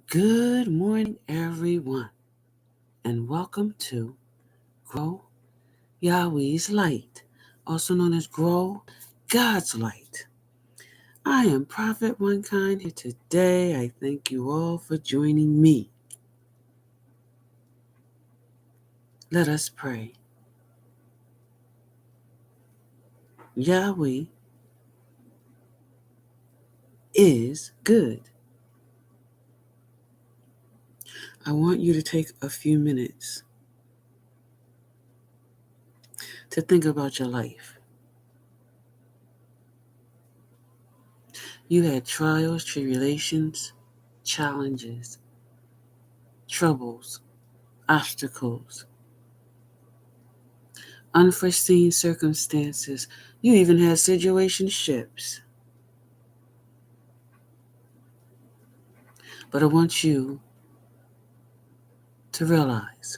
Good morning, everyone, and welcome to Grow Yahweh's Light, also known as Grow God's Light. I am Prophet One Kind here today. I thank you all for joining me. Let us pray. Yahweh is good. I want you to take a few minutes to think about your life. You had trials, tribulations, challenges, troubles, obstacles, unforeseen circumstances. You even had situationships. But I want you to realize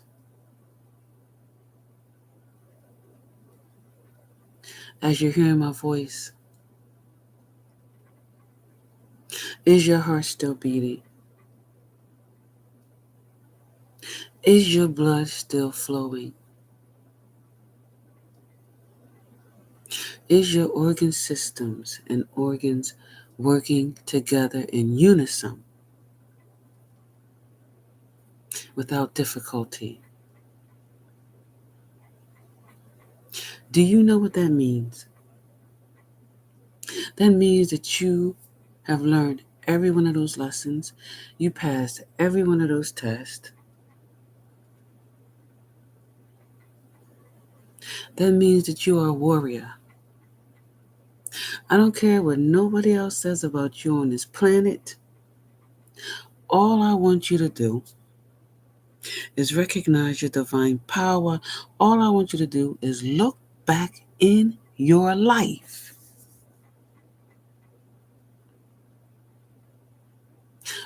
as you're hearing my voice, is your heart still beating? Is your blood still flowing? Is your organ systems and organs working together in unison without difficulty? Do you know what that means? That means that you have learned every one of those lessons. You passed every one of those tests. That means that you are a warrior. I don't care what nobody else says about you on this planet. All I want you to do is recognize your divine power. All I want you to do is look back in your life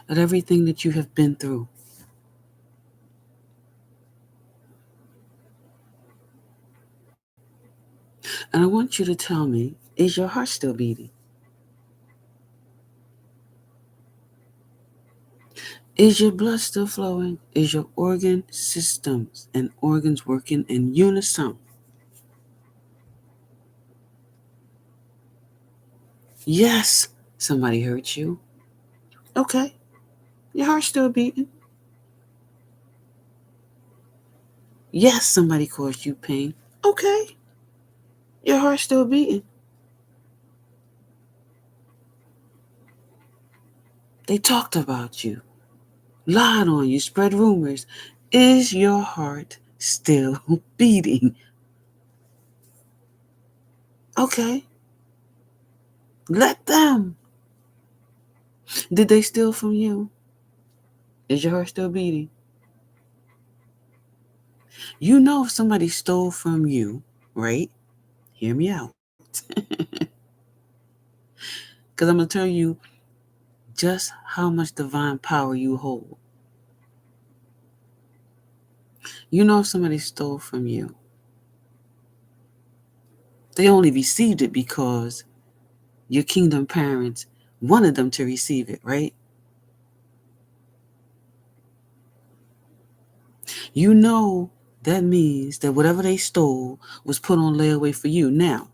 at everything that you have been through. And I want you to tell me, is your heart still beating? Is your blood still flowing? Is your organ systems and organs working in unison? Yes, somebody hurt you. Okay, your heart's still beating. Yes, somebody caused you pain. Okay, your heart's still beating. They talked about you, lied on you, spread rumors. Is your heart still beating? Okay, let them. Did they steal from you? Is your heart still beating? You know if somebody stole from you, right? Hear me out. Because I'm going to tell you just how much divine power you hold. You know if somebody stole from you, they only received it because your kingdom parents wanted them to receive it, right? You know that means that whatever they stole was put on layaway for you. Now,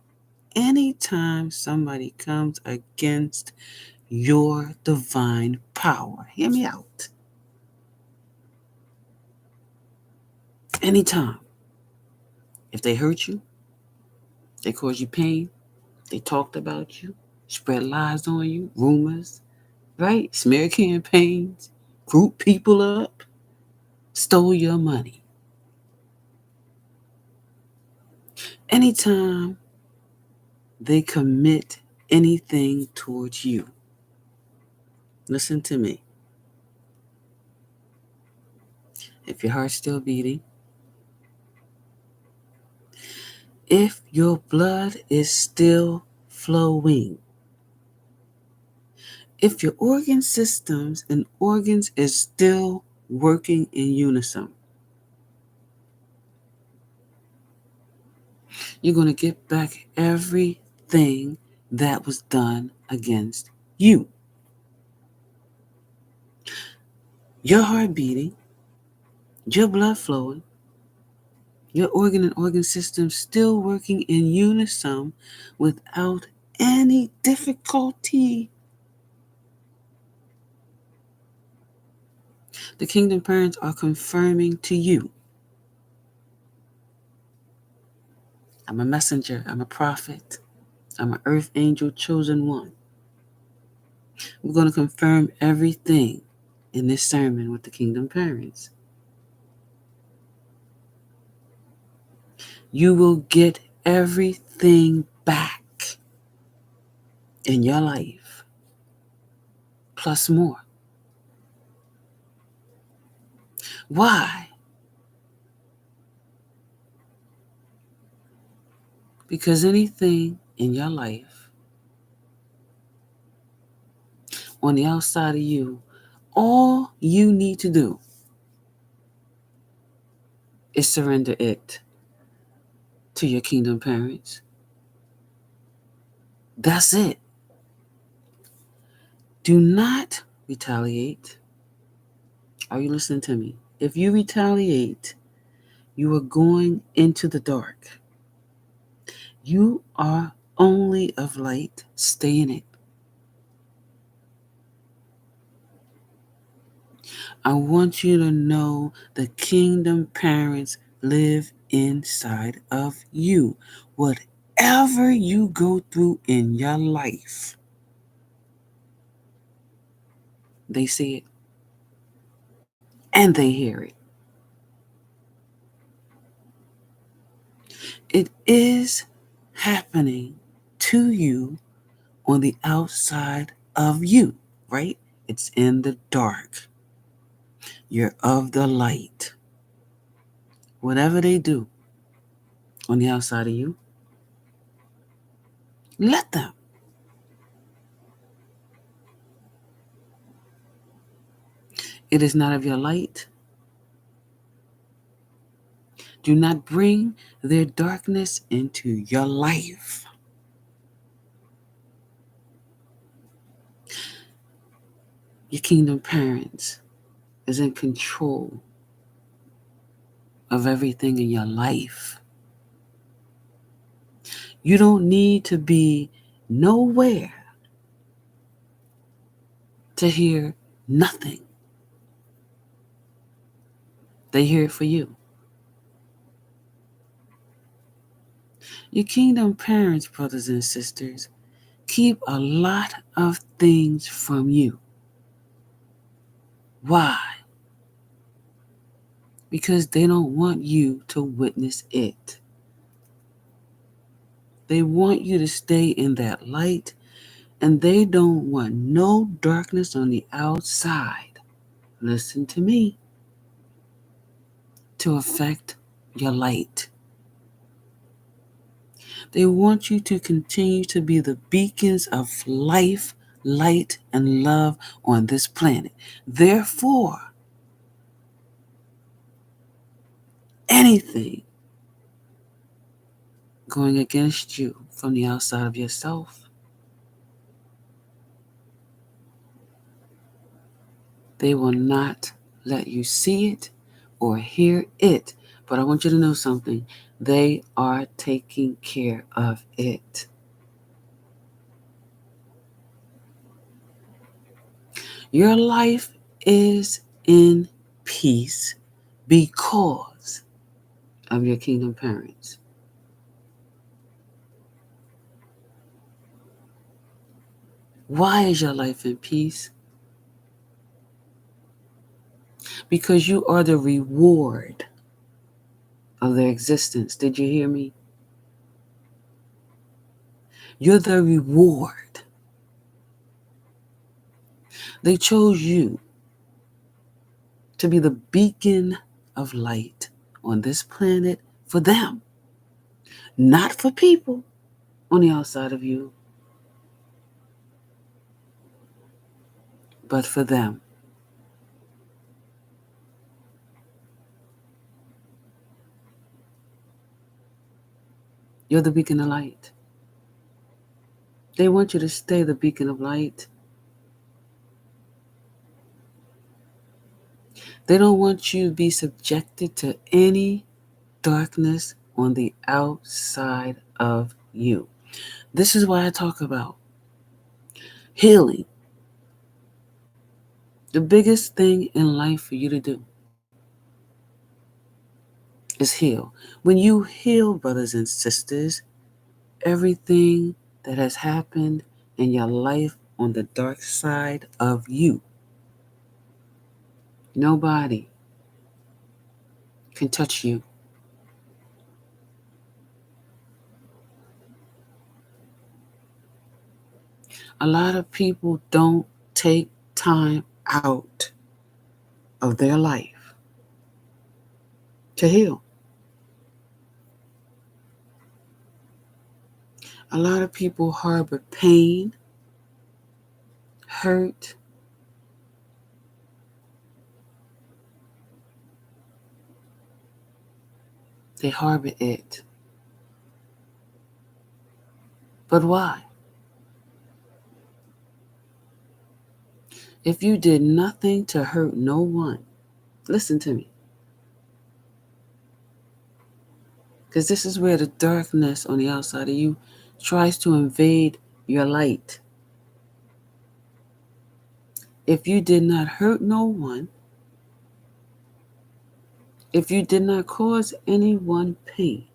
anytime somebody comes against your divine power, hear me out. Anytime, if they hurt you, they caused you pain, they talked about you, spread lies on you, rumors, right? Smear campaigns, group people up, stole your money. Anytime they commit anything towards you, listen to me. If your heart's still beating, if your blood is still flowing, if your organ systems and organs is still working in unison, you're going to get back everything that was done against you. your heart beating, your blood flowing, your organ system still working in unison without any difficulty. The kingdom parents are confirming to you, I'm a messenger, I'm a prophet, I'm an earth angel chosen one. We're going to confirm everything in this sermon with the kingdom parents. You will get everything back in your life, plus more. Why? Because anything in your life on the outside of you, all you need to do is surrender it to your kingdom parents. That's it. Do not retaliate. Are you listening to me? If you retaliate, you are going into the dark. You are only of light. Stay in it. I want you to know the kingdom parents live inside of you. Whatever you go through in your life, they see it and they hear it. It is happening to you on the outside of you, right? It's in the dark. You're of the light. Whatever they do on the outside of you, let them. It is not of your light. Do not bring their darkness into your life. Your kingdom parents is in control of everything in your life. You don't need to be nowhere to hear nothing. They hear it for you. Your kingdom parents, brothers and sisters, keep a lot of things from you. Why? Because they don't want you to witness it. They want you to stay in that light, and they don't want no darkness on the outside. Listen to me. To affect your light. They want you to continue to be the beacons of life, light, and love on this planet. Therefore, anything going against you from the outside of yourself, they will not let you see it or hear it. But I want you to know something. They are taking care of it. Your life is in peace because of your kingdom parents. Why is your life in peace? Because you are the reward of their existence. Did you hear me? You're the reward. They chose you to be the beacon of light on this planet for them, not for people on the outside of you, but for them. You're the beacon of light. They want you to stay the beacon of light. They don't want you to be subjected to any darkness on the outside of you. This is why I talk about healing. The biggest thing in life for you to do is heal. When you heal, brothers and sisters, everything that has happened in your life on the dark side of you, nobody can touch you. A lot of people don't take time out of their life to heal. A lot of people harbor pain, hurt, they harbor it. But why? If you did nothing to hurt no one, listen to me, because this is where the darkness on the outside of you tries to invade your light. If you did not hurt no one, if you did not cause anyone pain,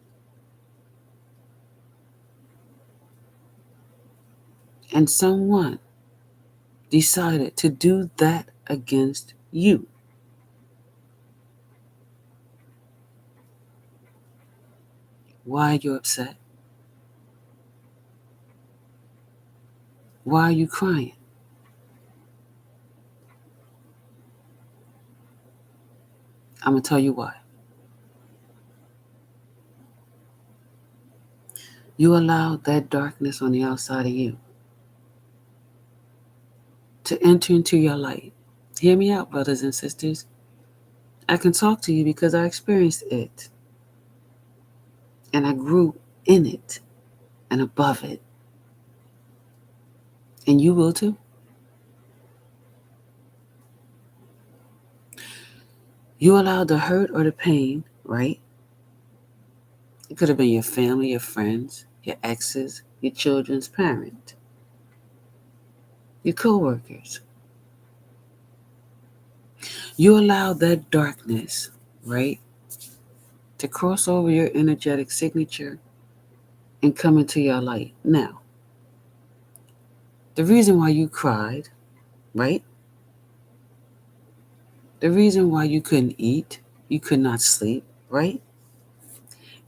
and someone decided to do that against you, why are you upset? Why are you crying? I'm going to tell you why. You allowed that darkness on the outside of you to enter into your light. Hear me out, brothers and sisters. I can talk to you because I experienced it. And I grew in it and above it. And you will too. You allowed the hurt or the pain, right? It could have been your family, your friends, your exes, your children's parent, your co-workers. You allowed that darkness, right, to cross over your energetic signature and come into your light. Now, the reason why you cried, right? The reason why you couldn't eat, you could not sleep, right?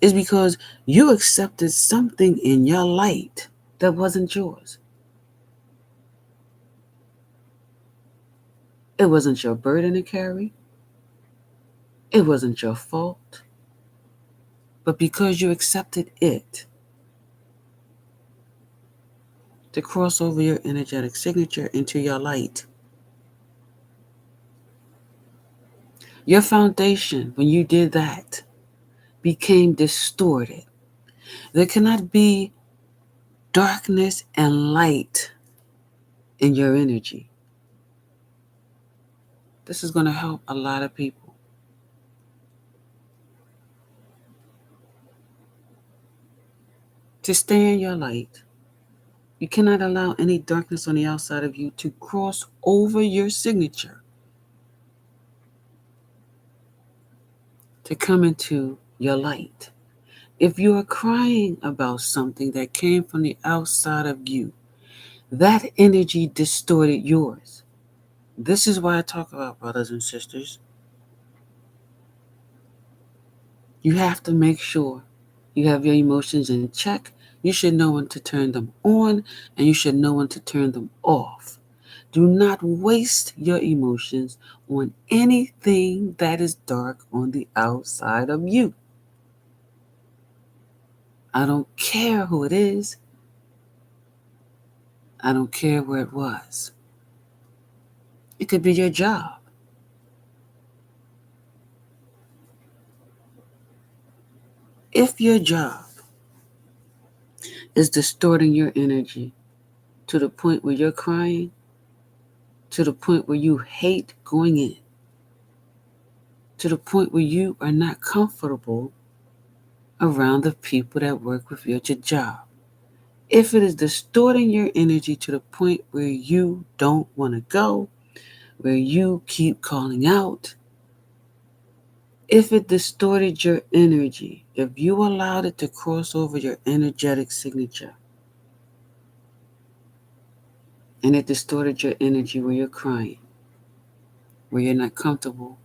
Is because you accepted something in your light that wasn't yours. It wasn't your burden to carry. It wasn't your fault. But because you accepted it to cross over your energetic signature into your light, your foundation, when you did that, became distorted. There cannot be darkness and light in your energy. This is going to help a lot of people. To stay in your light, you cannot allow any darkness on the outside of you to cross over your signature to come into your light. If you are crying about something that came from the outside of you, that energy distorted yours. This is why I talk about, brothers and sisters, you have to make sure you have your emotions in check. You should know when to turn them on and you should know when to turn them off. Do not waste your emotions on anything that is dark on the outside of you. I don't care who it is. I don't care where it was. It could be your job. If your job is distorting your energy to the point where you're crying, to the point where you hate going in, to the point where you are not comfortable around the people that work with you at your job. If it is distorting your energy to the point where you don't want to go, where you keep calling out, if it distorted your energy, if you allowed it to cross over your energetic signature, and it distorted your energy where you're crying, where you're not comfortable,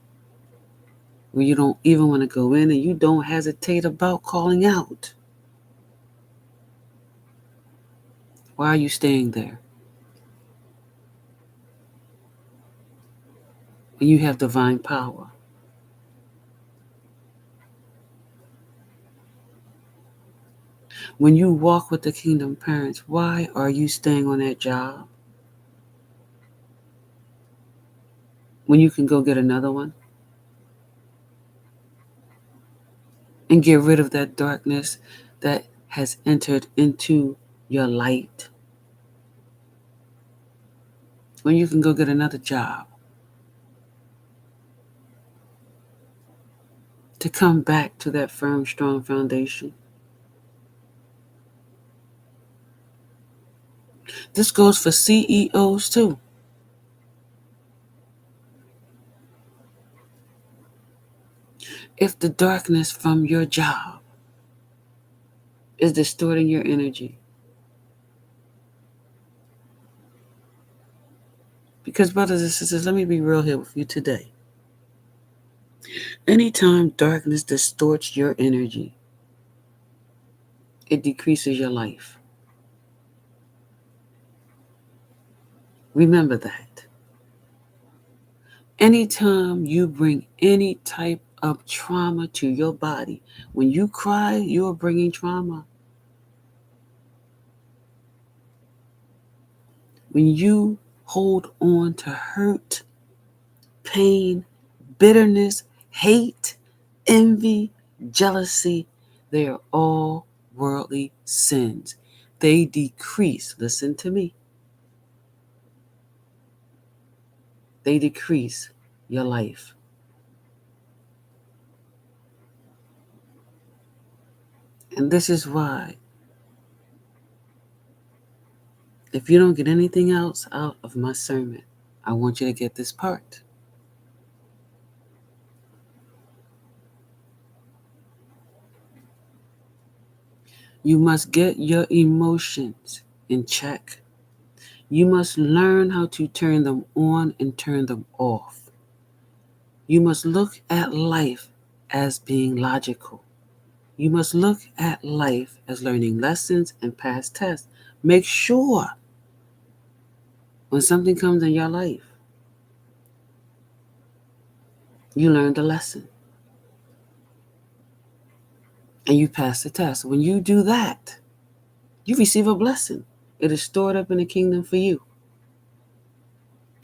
where you don't even want to go in and you don't hesitate about calling out, why are you staying there? When you have divine power. When you walk with the kingdom parents, why are you staying on that job when you can go get another one and get rid of that darkness that has entered into your light? When you can go get another job to come back to that firm, strong foundation. This goes for CEOs too. If the darkness from your job is distorting your energy, because brothers and sisters, let me be real here with you today. Anytime darkness distorts your energy, it decreases your life. Remember that. Anytime you bring any type of trauma to your body, when you cry, you are bringing trauma. When you hold on to hurt, pain, bitterness, hate, envy, jealousy, they are all worldly sins. They decrease, listen to me, they decrease your life. And this is why, if you don't get anything else out of my sermon, I want you to get this part. You must get your emotions in check. You must learn how to turn them on and turn them off. You must look at life as being logical. You must look at life as learning lessons and past tests. Make sure when something comes in your life, you learn the lesson and you pass the test. When you do that, you receive a blessing. It is stored up in the kingdom for you.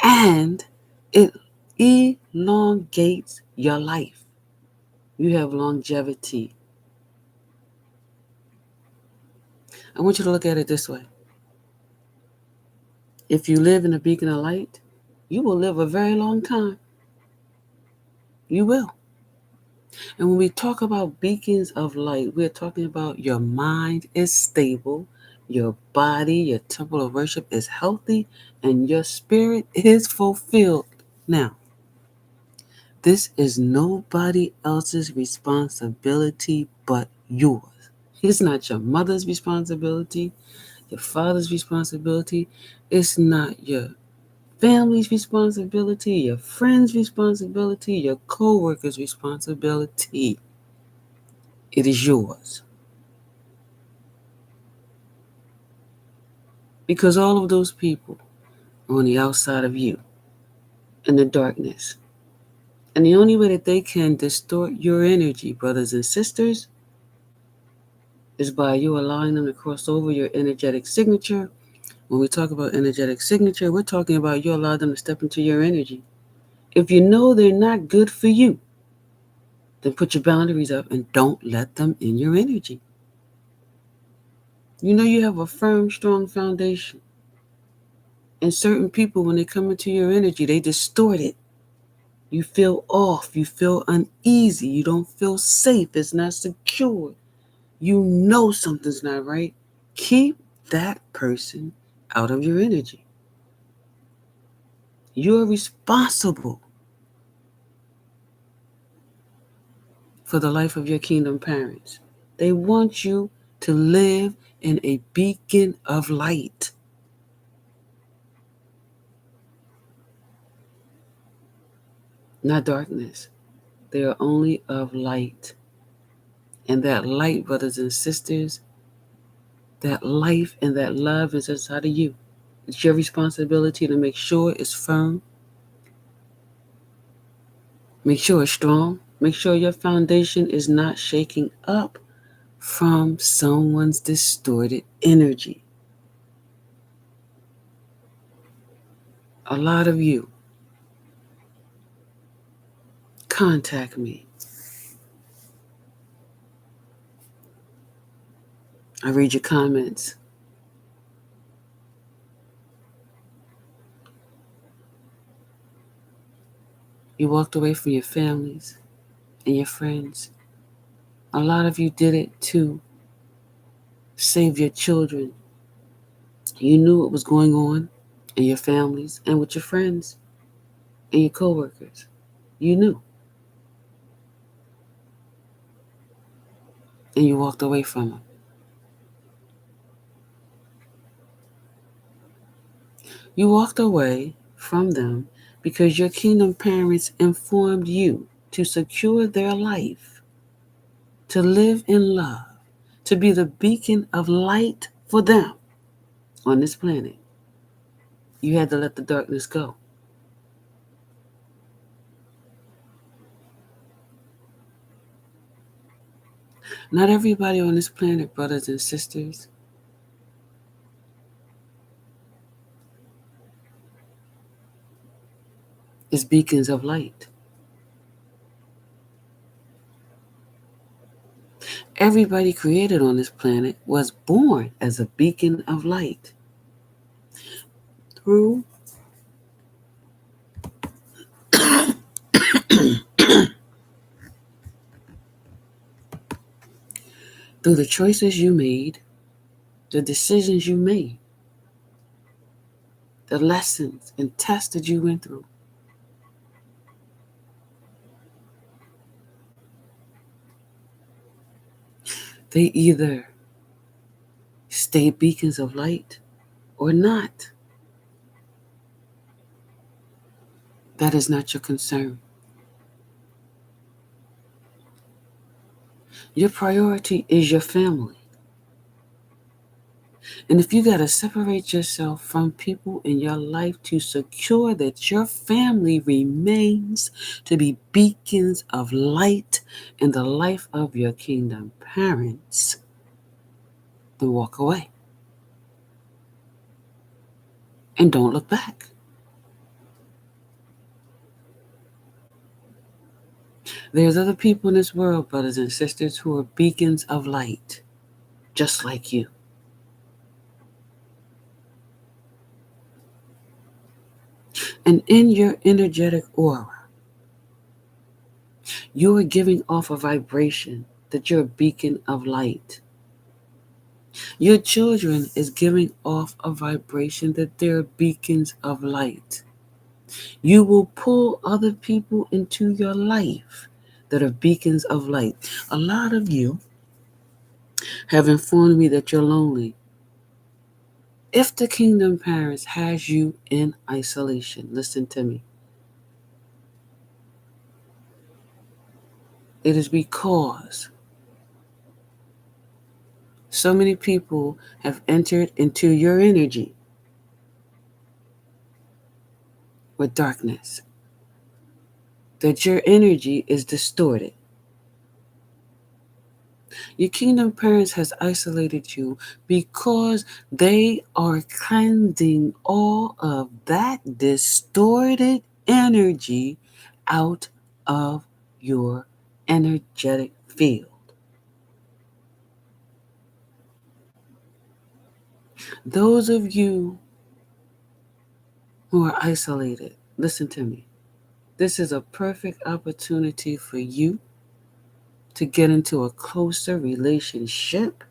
And it elongates your life. You have longevity. I want you to look at it this way. If you live in a beacon of light, you will live a very long time. You will. And when we talk about beacons of light, we're talking about your mind is stable, your body, your temple of worship is healthy, and your spirit is fulfilled. Now, this is nobody else's responsibility but yours. It's not your mother's responsibility, your father's responsibility. It's not your family's responsibility, your friend's responsibility, your co-worker's responsibility. It is yours. Because all of those people are on the outside of you in the darkness. And the only way that they can distort your energy, brothers and sisters, is by you allowing them to cross over your energetic signature. When we talk about energetic signature, we're talking about you allow them to step into your energy. If you know they're not good for you, then put your boundaries up and don't let them in your energy. You know you have a firm, strong foundation. And certain people, when they come into your energy, they distort it. You feel off. You feel uneasy. You don't feel safe. It's not secure. You know something's not right. Keep that person out of your energy. You're responsible for the life of your kingdom parents. They want you to live in a beacon of light, not darkness. They are only of light. And that light, brothers and sisters, that life and that love is inside of you. It's your responsibility to make sure it's firm, make sure it's strong, make sure your foundation is not shaking up from someone's distorted energy. A lot of you contact me. I read your comments. You walked away from your families and your friends. A lot of you did it to save your children. You knew what was going on in your families and with your friends and your coworkers. You knew. And you walked away from them. You walked away from them because your kingdom parents informed you to secure their life, to live in love, to be the beacon of light for them on this planet. You had to let the darkness go. Not everybody on this planet, brothers and sisters, is beacons of light. Everybody created on this planet was born as a beacon of light. Through the choices you made, the decisions you made, the lessons and tests that you went through. They either stay beacons of light or not. That is not your concern. Your priority is your family. And if you got to separate yourself from people in your life to secure that your family remains to be beacons of light in the life of your kingdom parents, then walk away. And don't look back. There's other people in this world, brothers and sisters, who are beacons of light, just like you. And in your energetic aura, you are giving off a vibration that you're a beacon of light. Your children is giving off a vibration that they're beacons of light. You will pull other people into your life that are beacons of light. A lot of you have informed me that you're lonely. If the kingdom parents has you in isolation, listen to me. It is because so many people have entered into your energy with darkness, that your energy is distorted. Your kingdom parents has isolated you because they are cleansing all of that distorted energy out of your energetic field. Those of you who are isolated, listen to me. This is a perfect opportunity for you to get into a closer relationship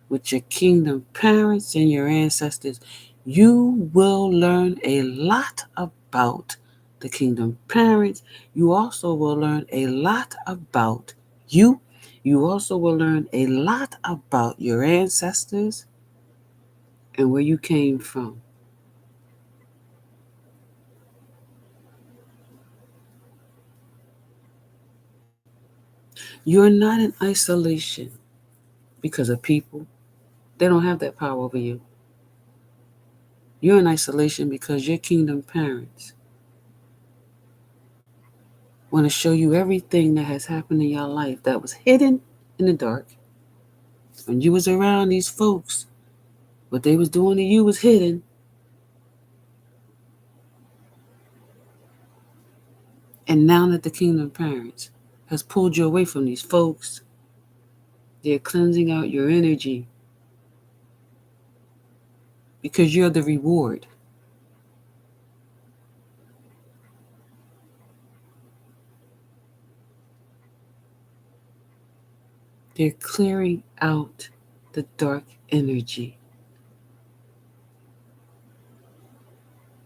with your kingdom parents and your ancestors. You will learn a lot about the kingdom parents. You also will learn a lot about you. You also will learn a lot about your ancestors and where you came from. You're not in isolation because of people. They don't have that power over you. You're in isolation because your kingdom parents want to show you everything that has happened in your life that was hidden in the dark. When you was around these folks, what they was doing to you was hidden. And now that the kingdom parents has pulled you away from these folks, they're cleansing out your energy because you're the reward. They're clearing out the dark energy,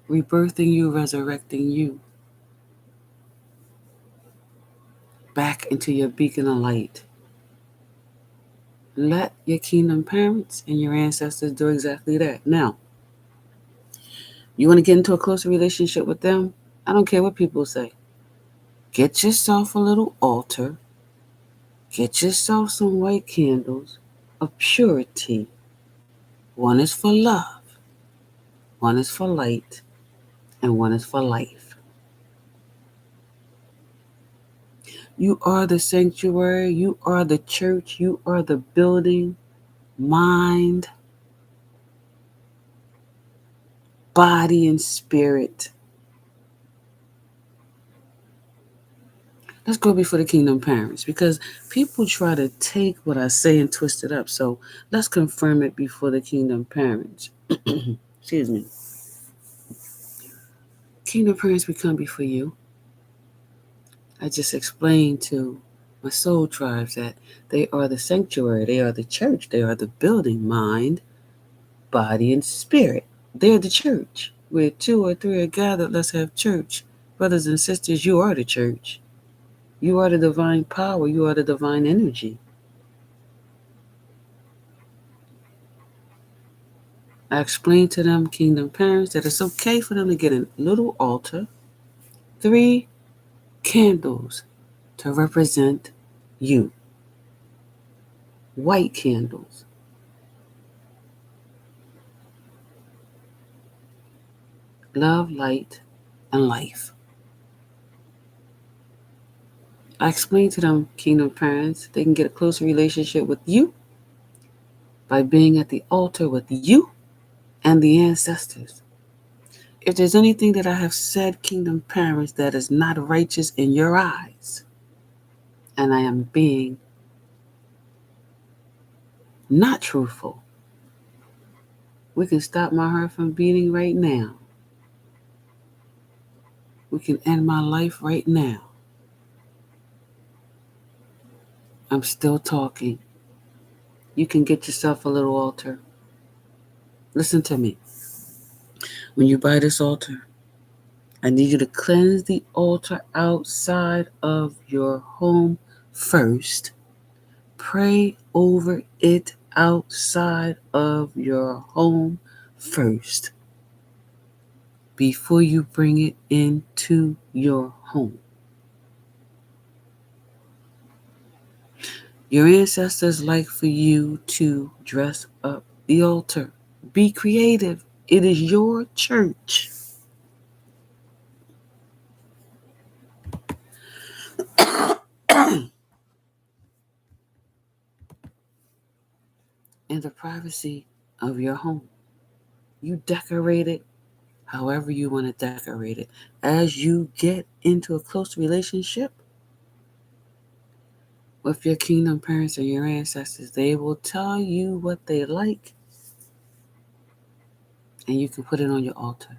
rebirthing you, resurrecting you back into your beacon of light. Let your kingdom parents and your ancestors do exactly that. Now, you want to get into a closer relationship with them? I don't care what people say. Get yourself a little altar. Get yourself some white candles of purity. One is for love, one is for light, and one is for life. You are the sanctuary. You are the church. You are the building, mind, body, and spirit. Let's go before the kingdom parents because people try to take what I say and twist it up. So let's confirm it before the kingdom parents. Excuse me. Kingdom parents, we come before you. I just explained to my soul tribes that they are the sanctuary, they are the church, they are the building, mind, body, and spirit. They're the church. Where two or three are gathered, let's have church. Brothers and sisters, you are the church. You are the divine power. You are the divine energy. I explained to them, kingdom parents, that it's okay for them to get a little altar, 3 candles to represent you, white candles, love, light, and life. I explained to them, kingdom parents, they can get a closer relationship with you by being at the altar with you and the ancestors. If there's anything that I have said, kingdom parents, that is not righteous in your eyes, and I am being not truthful, we can stop my heart from beating right now. We can end my life right now. I'm still talking. You can get yourself a little altar. Listen to me. When you buy this altar, I need you to cleanse the altar outside of your home first. Pray over it outside of your home first before you bring it into your home. Your ancestors like for you to dress up the altar. Be creative. It is your church. In the privacy of your home. You decorate it however you want to decorate it. As you get into a close relationship with your kingdom parents and your ancestors, they will tell you what they like and you can put it on your altar.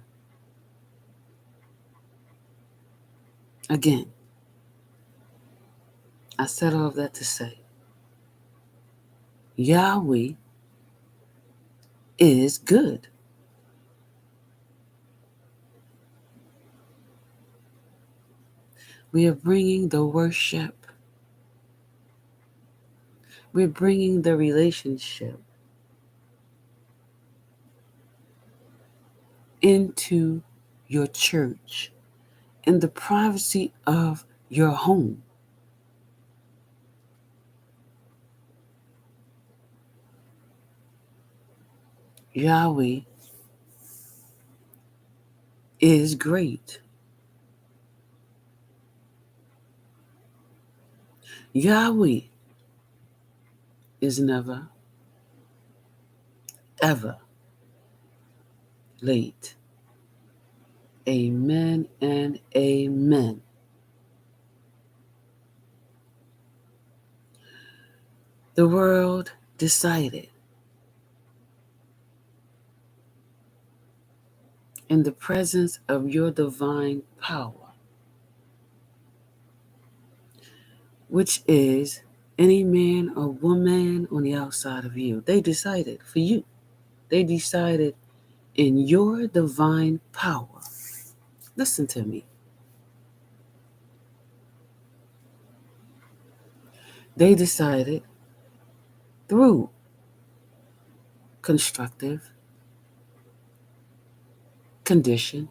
Again, I said all of that to say Yahweh is good. We are bringing the worship. We're bringing the relationship into your church, in the privacy of your home. Yahweh is great. Yahweh is never, ever late. Amen and amen. The world decided in the presence of your divine power, which is any man or woman on the outside of you. They decided for you. They decided in your divine power. Listen to me. They decided through constructive, conditioned,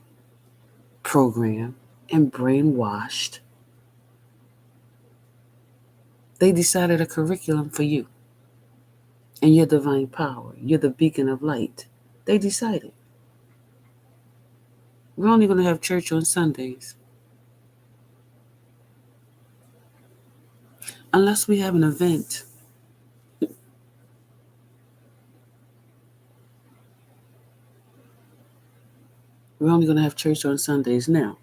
programmed, and brainwashed. They decided a curriculum for you and your divine power. You're the beacon of light. They decided. We're only going to have church on Sundays. Unless we have an event. We're only going to have church on Sundays now.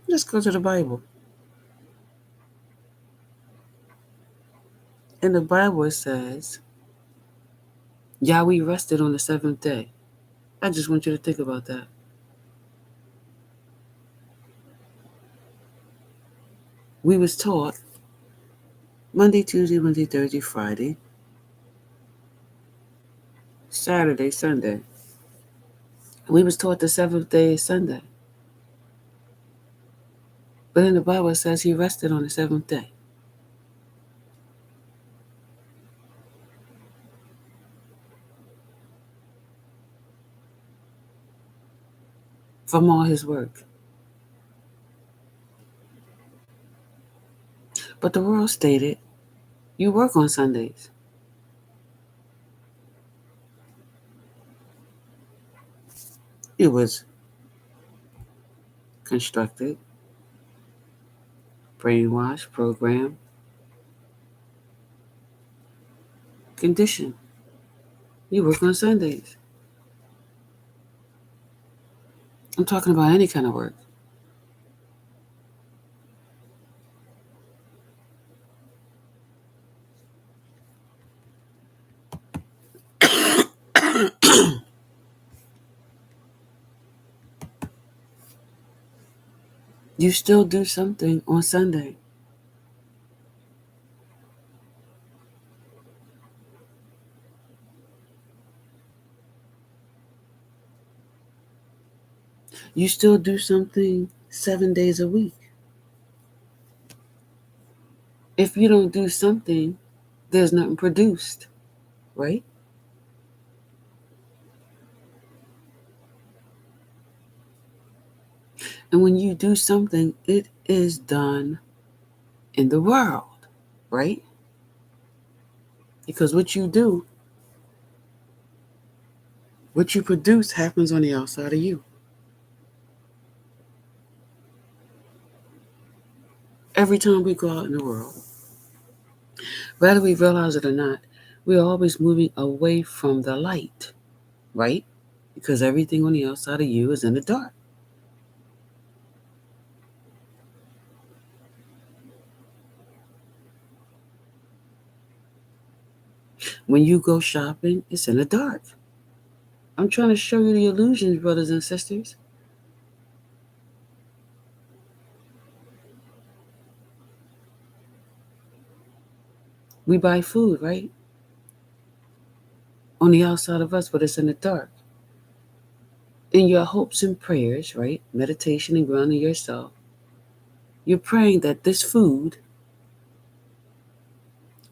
Let's go to the Bible. In the Bible it says, Yahweh rested on the seventh day. I just want you to think about that. We was taught Monday, Tuesday, Wednesday, Thursday, Friday, Saturday, Sunday. We was taught the seventh day is Sunday. But in the Bible it says he rested on the seventh day. From all his work. But the world stated, you work on Sundays. It was constructed, brainwashed, programmed, conditioned. You work on Sundays. I'm talking about any kind of work. You still do something on Sunday. You still do something 7 days a week. If you don't do something, there's nothing produced, right? And when you do something, it is done in the world, right? Because what you do, what you produce happens on the outside of you. Every time we go out in the world, whether we realize it or not, we're always moving away from the light, right? Because everything on the outside of you is in the dark. When you go shopping, it's in the dark. I'm trying to show you the illusions, brothers and sisters. We buy food, right? On the outside of us, but it's in the dark. In your hopes and prayers, right? Meditation and grounding yourself. You're praying that this food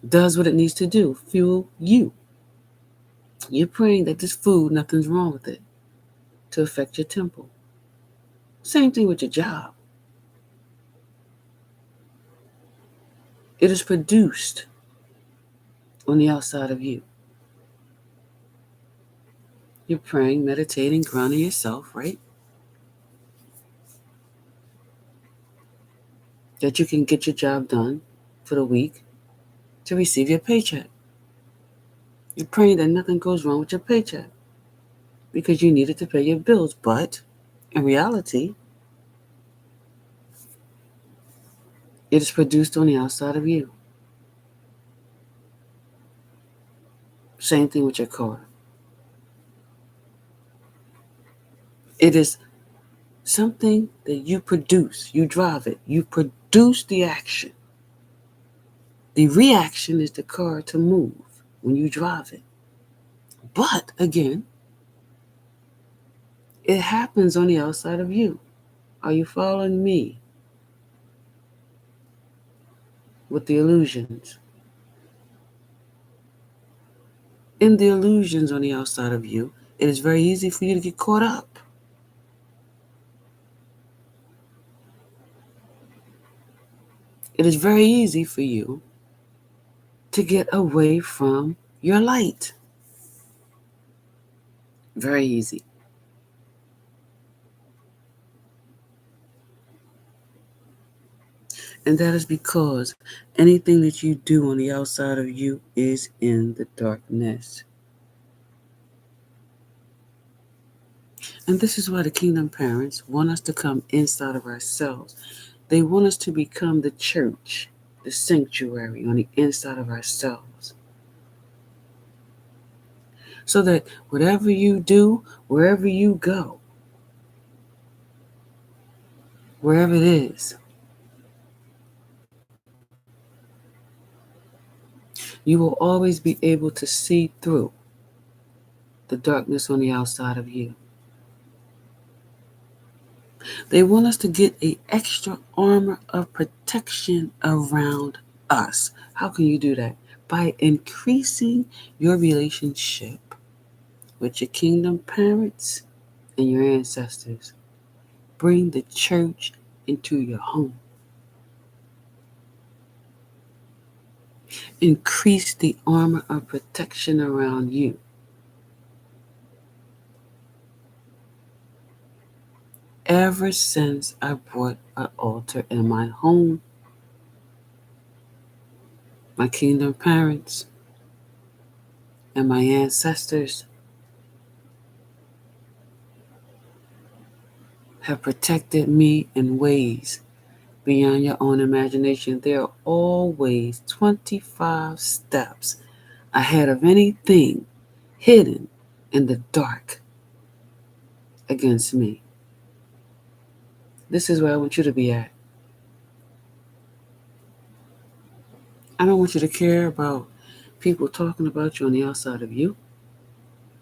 does what it needs to do, fuel you. You're praying that this food, nothing's wrong with it, to affect your temple. Same thing with your job. It is produced on the outside of you. You're praying, meditating, grounding yourself, right? That you can get your job done for the week to receive your paycheck. You're praying that nothing goes wrong with your paycheck because you need it to pay your bills. But in reality, it is produced on the outside of you. Same thing with your car. It is something that you produce. You drive it. You produce the action. The reaction is the car to move when you drive it. But again, it happens on the outside of you. Are you following me with the illusions? In the illusions on the outside of you, it is very easy for you to get caught up. It is very easy for you to get away from your light. Very easy. And that is because anything that you do on the outside of you is in the darkness. And this is why the kingdom parents want us to come inside of ourselves. They want us to become the church, the sanctuary on the inside of ourselves. So that whatever you do, wherever you go, wherever it is, you will always be able to see through the darkness on the outside of you. They want us to get an extra armor of protection around us. How can you do that? By increasing your relationship with your kingdom parents and your ancestors. Bring the church into your home. Increase the armor of protection around you. Ever since I brought an altar in my home, my kingdom parents and my ancestors have protected me in ways beyond your own imagination. There are always 25 steps ahead of anything hidden in the dark against me. This is where I want you to be at. I don't want you to care about people talking about you on the outside of you.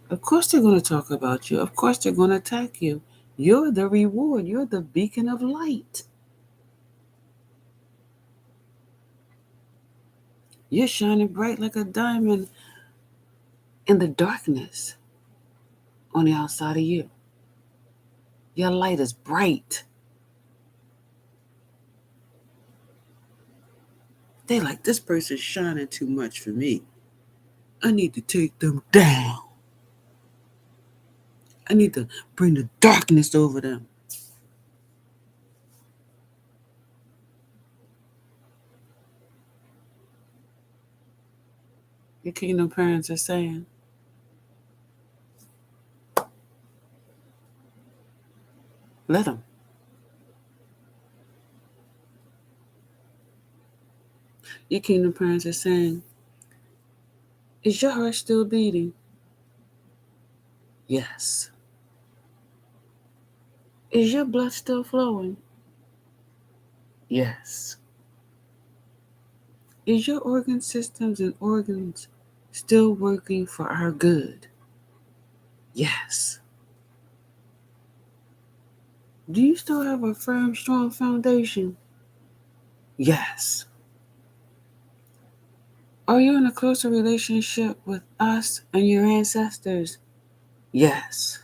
Of course they're going to talk about you. Of course they're going to attack you. You're the reward. You're the beacon of light. You're shining bright like a diamond in the darkness on the outside of you. Your light is bright. They like, this person's shining too much for me. I need to take them down. I need to bring the darkness over them. Your kingdom parents are saying, let them. Your kingdom parents are saying, is your heart still beating? Yes. Is your blood still flowing? Yes. Is your organ systems and organs still working for our good? Yes. Do you still have a firm, strong foundation? Yes. Are you in a closer relationship with us and your ancestors? Yes.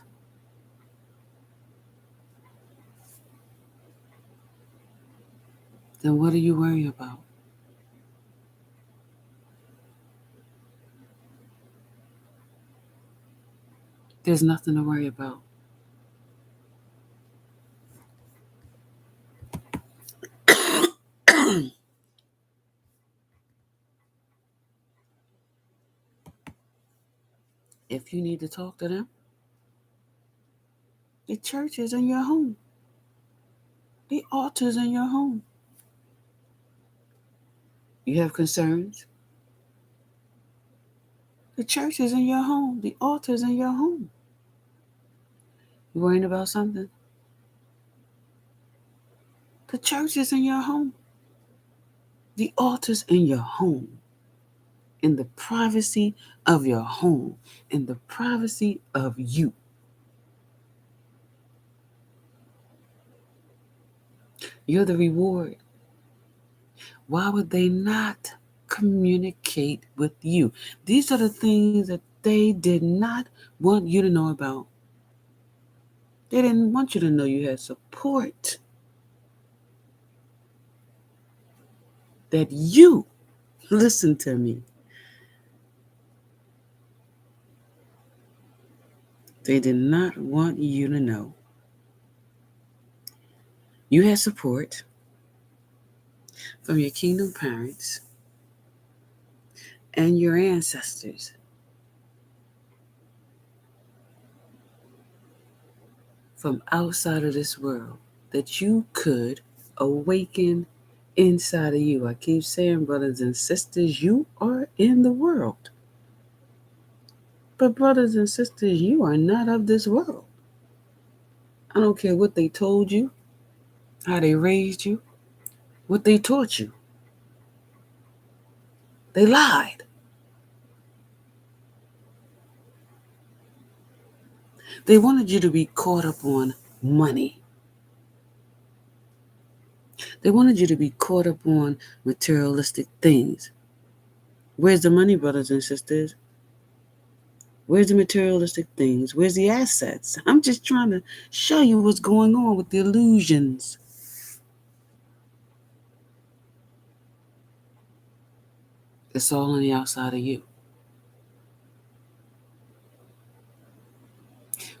Then what are you worrying about? There's nothing to worry about. If you need to talk to them, the church is in your home. The altar's in your home. You have concerns? The church is in your home. The altar's in your home. You worrying about something? The church is in your home. The altar's in your home. In the privacy of your home. In the privacy of you. You're the reward. Why would they not communicate with you? These are the things that they did not want you to know about. They didn't want you to know you had support. That you, listen to me, they did not want you to know you had support from your kingdom parents and your ancestors, from outside of this world, that you could awaken inside of you. I keep saying, brothers and sisters, you are in the world. But, brothers and sisters, you are not of this world. I don't care what they told you, how they raised you, what they taught you. They lied. They wanted you to be caught up on money. They wanted you to be caught up on materialistic things. Where's the money, brothers and sisters? Where's the materialistic things? Where's the assets? I'm just trying to show you what's going on with the illusions. It's all on the outside of you.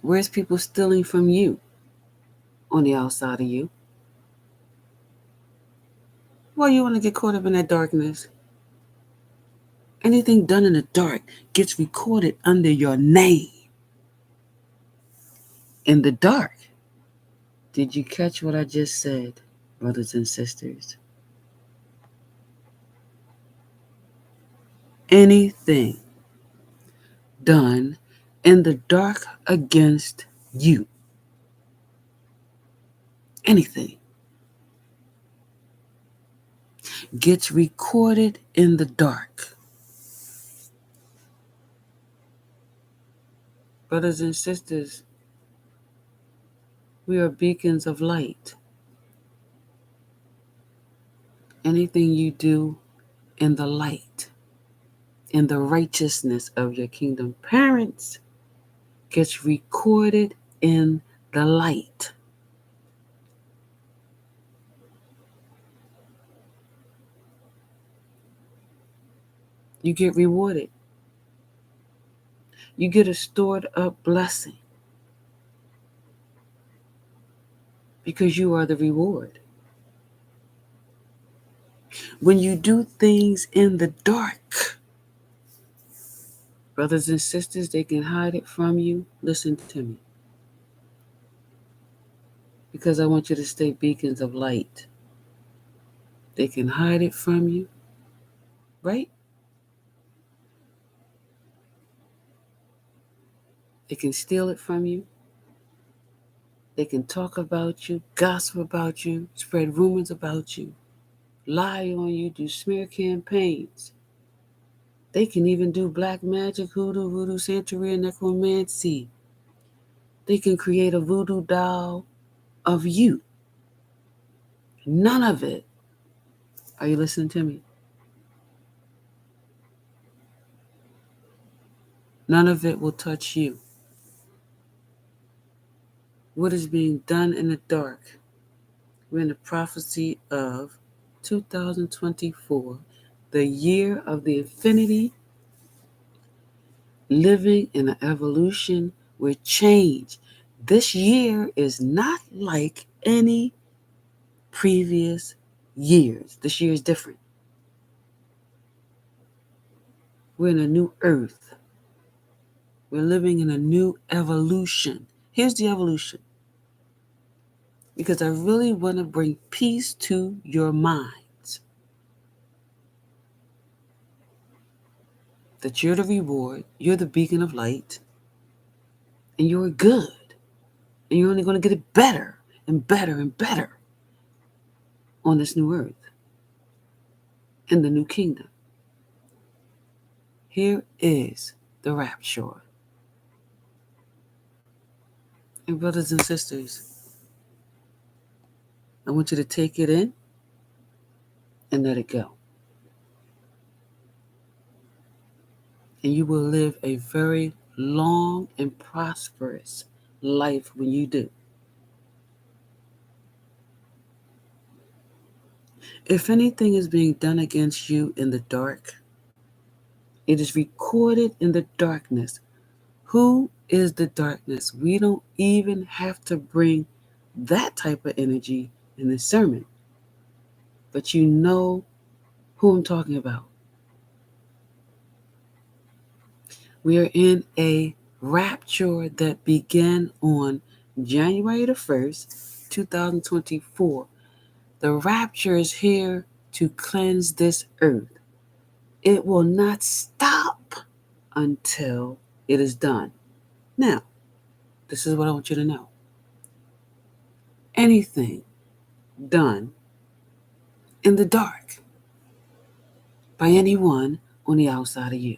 Where's people stealing from you? On the outside of you. Why you want to get caught up in that darkness? Anything done in the dark gets recorded under your name. In the dark. Did you catch what I just said, brothers and sisters? Anything done in the dark against you, anything, gets recorded in the dark. Brothers and sisters, we are beacons of light. Anything you do in the light, in the righteousness of your kingdom parents, gets recorded in the light. You get rewarded. You get a stored up blessing because you are the reward. When you do things in the dark, brothers and sisters, they can hide it from you. Listen to me. Because I want you to stay beacons of light. They can hide it from you, right? They can steal it from you. They can talk about you, gossip about you, spread rumors about you, lie on you, do smear campaigns. They can even do black magic, hoodoo, voodoo, santeria, necromancy. They can create a voodoo doll of you. None of it. Are you listening to me? None of it will touch you. What is being done in the dark? We're in the prophecy of 2024, the year of the infinity, living in an evolution where change. This year is not like any previous years. This year is different. We're in a new earth. We're living in a new evolution. Here's the evolution. Because I really want to bring peace to your minds. That you're the reward, you're the beacon of light, and you're good. And you're only going to get it better and better and better on this new earth, in the new kingdom. Here is the rapture. And brothers and sisters, I want you to take it in and let it go. And you will live a very long and prosperous life when you do. If anything is being done against you in the dark, it is recorded in the darkness. Who is the darkness? We don't even have to bring that type of energy in this sermon. But you know who I'm talking about. We are in a rapture that began on January the 1st, 2024. The rapture is here to cleanse this earth. It will not stop until it is done. Now, this is what I want you to know. Anything done in the dark by anyone on the outside of you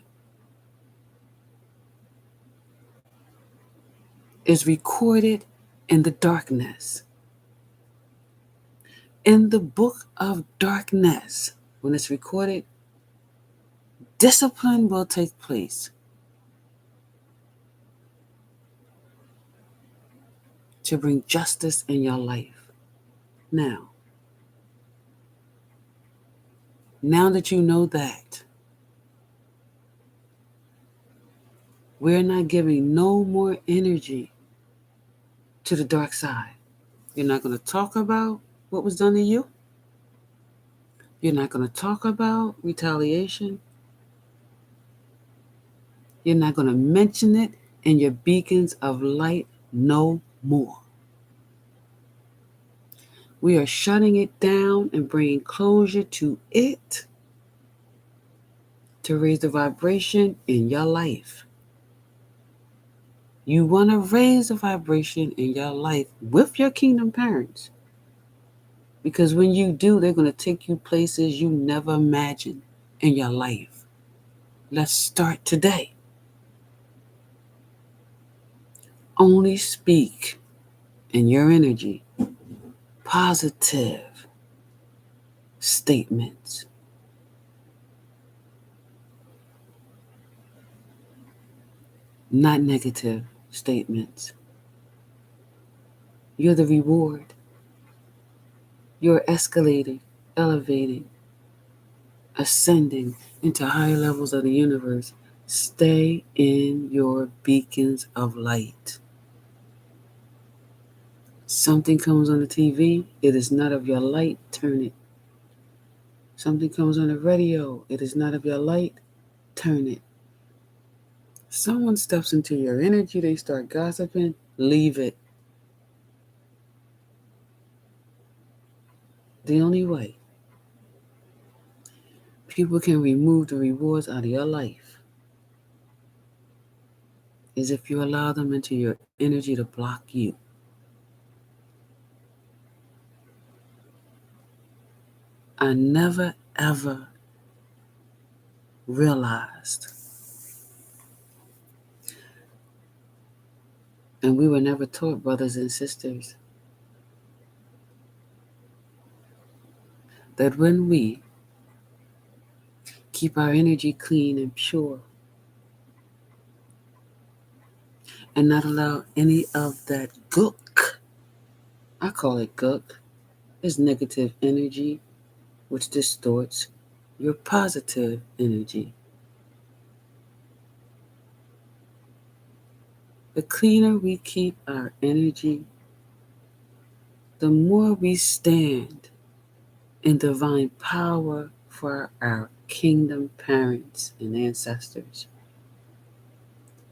is recorded in the darkness. In the book of darkness, when it's recorded, discipline will take place to bring justice in your life. Now that you know that, we're not giving no more energy to the dark side. You're not going to talk about what was done to you. You're not going to talk about retaliation. You're not going to mention it in your beacons of light no more. We are shutting it down and bringing closure to it to raise the vibration in your life. You want to raise the vibration in your life with your kingdom parents. Because when you do, they're going to take you places you never imagined in your life. Let's start today. Only speak in your energy positive statements. Not negative statements. You're the reward. You're escalating, elevating, ascending into higher levels of the universe. Stay in your beacons of light. Something comes on the TV, it is not of your light, turn it. Something comes on the radio, it is not of your light, turn it. Someone steps into your energy, they start gossiping, leave it. The only way people can remove the rewards out of your life is if you allow them into your energy to block you. I never ever realized, and we were never taught, brothers and sisters, that when we keep our energy clean and pure and not allow any of that gook, I call it gook, is negative energy which distorts your positive energy. The cleaner we keep our energy, the more we stand in divine power for our kingdom parents and ancestors.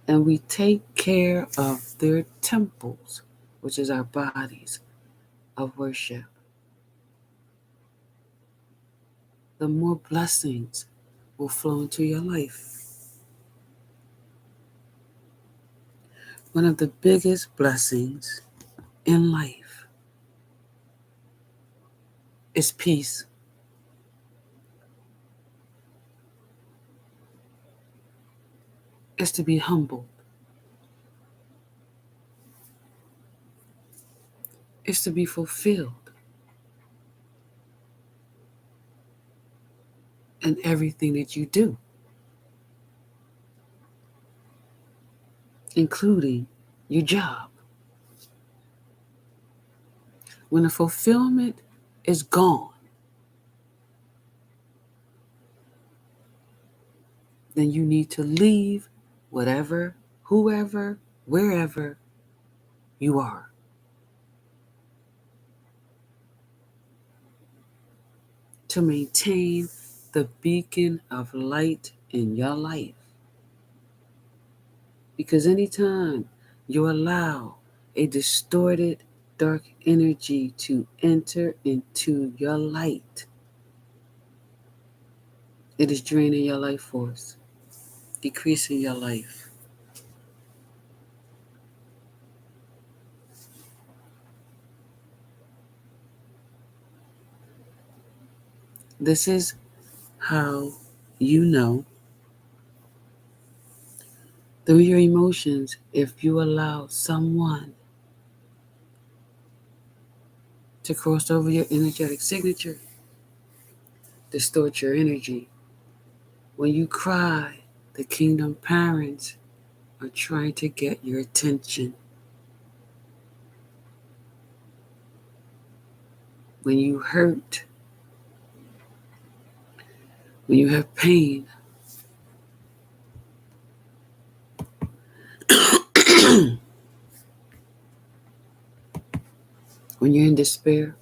And we take care of their temples, which is our bodies of worship. The more blessings will flow into your life. One of the biggest blessings in life is peace. It's to be humble. It's to be fulfilled in everything that you do, including your job. When the fulfillment is gone, then you need to leave whatever, whoever, wherever you are. To maintain the beacon of light in your life. Because anytime you allow a distorted dark energy to enter into your light, it is draining your life force, decreasing your life. This is how you know through your emotions if you allow someone to cross over your energetic signature, distort your energy. When you cry, the kingdom parents are trying to get your attention. When you hurt, when you have pain, when you're in despair,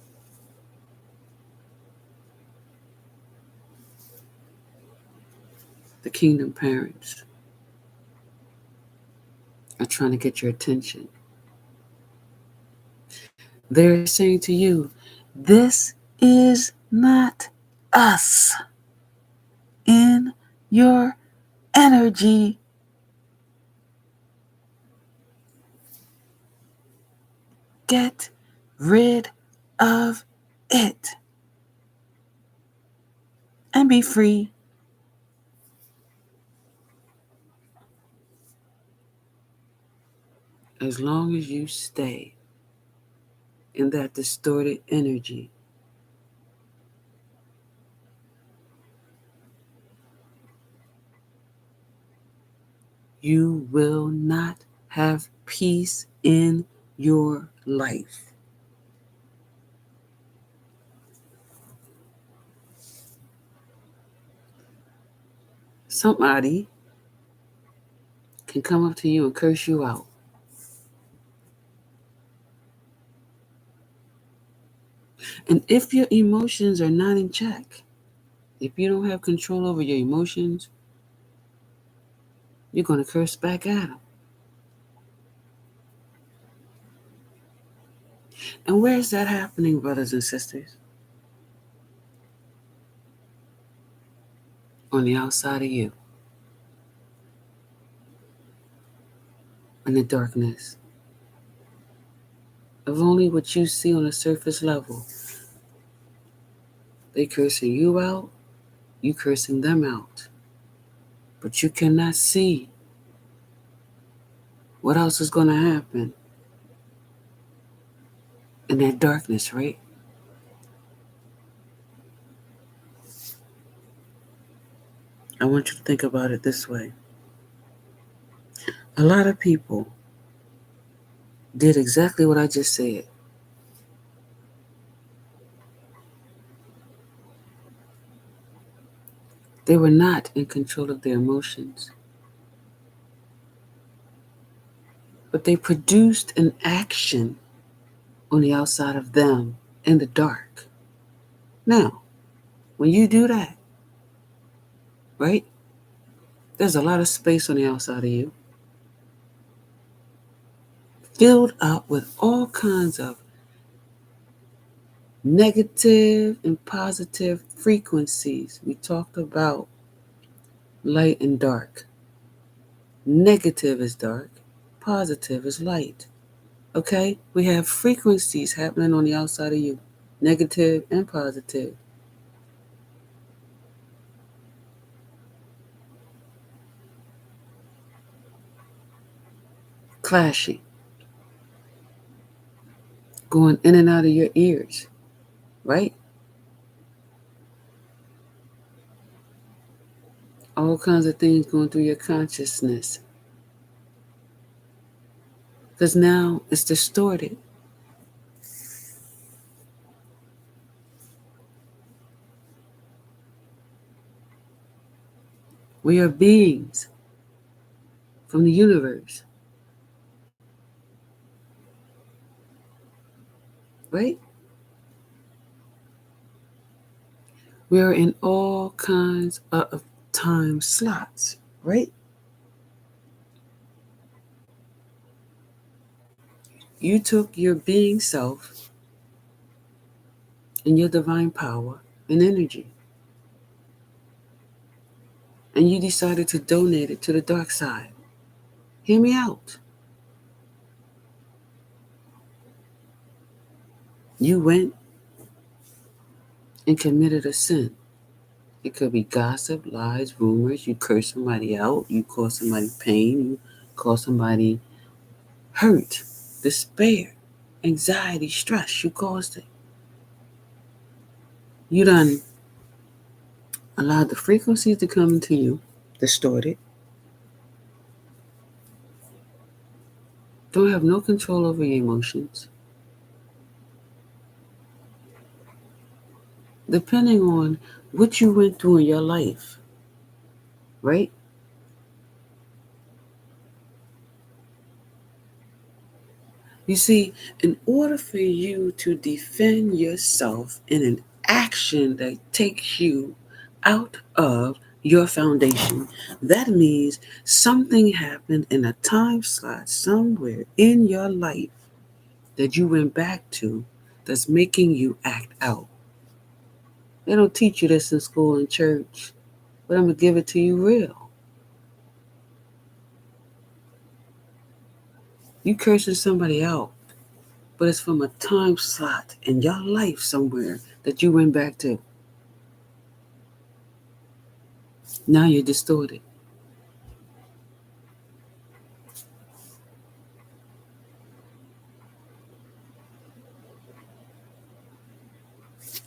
the kingdom parents are trying to get your attention. They're saying to you, this is not us in your energy. Get rid of it and be free. As long as you stay in that distorted energy, you will not have peace in your life. Somebody can come up to you and curse you out. And if your emotions are not in check, if you don't have control over your emotions, you're going to curse back at them. And where is that happening, brothers and sisters? On the outside of you. In the darkness. Of only what you see on the surface level. They cursing you out, you cursing them out. But you cannot see what else is going to happen in that darkness, right? I want you to think about it this way. A lot of people did exactly what I just said. They were not in control of their emotions, but they produced an action on the outside of them in the dark. Now, when you do that, right, there's a lot of space on the outside of you, filled up with all kinds of negative and positive frequencies. We talked about light and dark. Negative is dark, positive is light. Okay? We have frequencies happening on the outside of you, negative and positive. Clashing, going in and out of your ears, right? All kinds of things going through your consciousness. Because now it's distorted. We are beings from the universe, right? We are in all kinds of time slots, right? You took your being self and your divine power and energy, and you decided to donate it to the dark side. Hear me out. You went and committed a sin. It could be gossip, lies, rumors. You curse somebody out. You cause somebody pain. You cause somebody hurt, despair, anxiety, stress. You caused it. You done allowed the frequencies to come into you, distorted. Don't have no control over your emotions. Depending on what you went through in your life, right? You see, in order for you to defend yourself in an action that takes you out of your foundation, that means something happened in a time slot somewhere in your life that you went back to that's making you act out. They don't teach you this in school and church, but I'm going to give it to you real. You cursing somebody out, but it's from a time slot in your life somewhere that you went back to. Now you're distorted.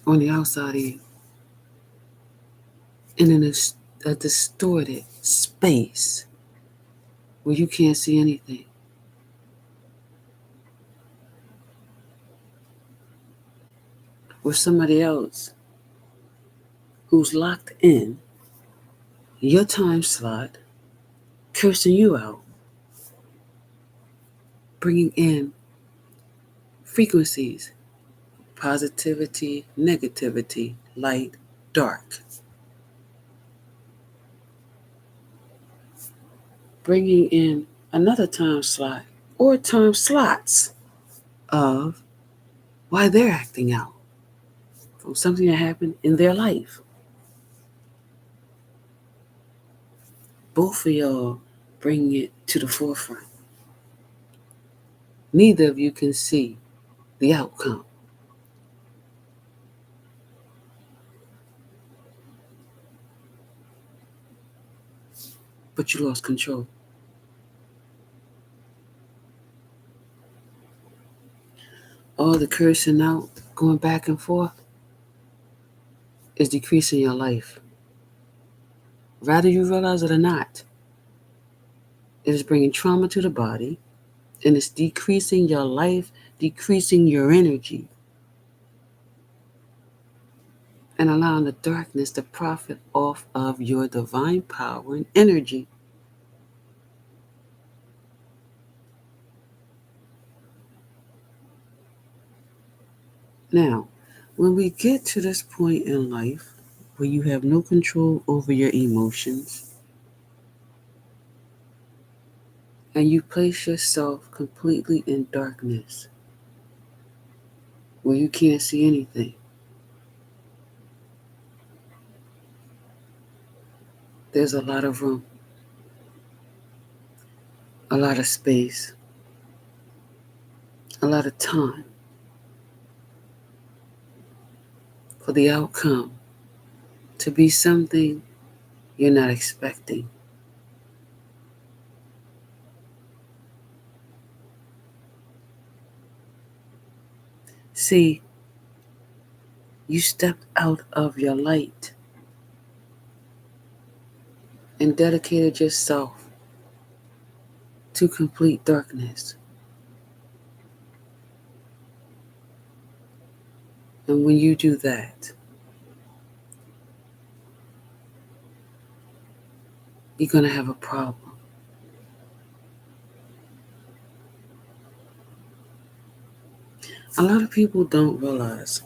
On the outside of you. And in a distorted space where you can't see anything. With somebody else who's locked in your time slot, cursing you out, bringing in frequencies, positivity, negativity, light, dark. Bringing in another time slot or time slots of why they're acting out from something that happened in their life. Both of y'all bring it to the forefront. Neither of you can see the outcome. but you lost control. All the cursing out, going back and forth, is decreasing your life. Rather you realize it or not, it is bringing trauma to the body and it's decreasing your life, decreasing your energy, and allowing the darkness to profit off of your divine power and energy. Now, when we get to this point in life where you have no control over your emotions and you place yourself completely in darkness where you can't see anything, there's a lot of room, a lot of space, a lot of time for the outcome to be something you're not expecting. See, you stepped out of your light and dedicated yourself to complete darkness. And when you do that, you're going to have a problem. A lot of people don't realize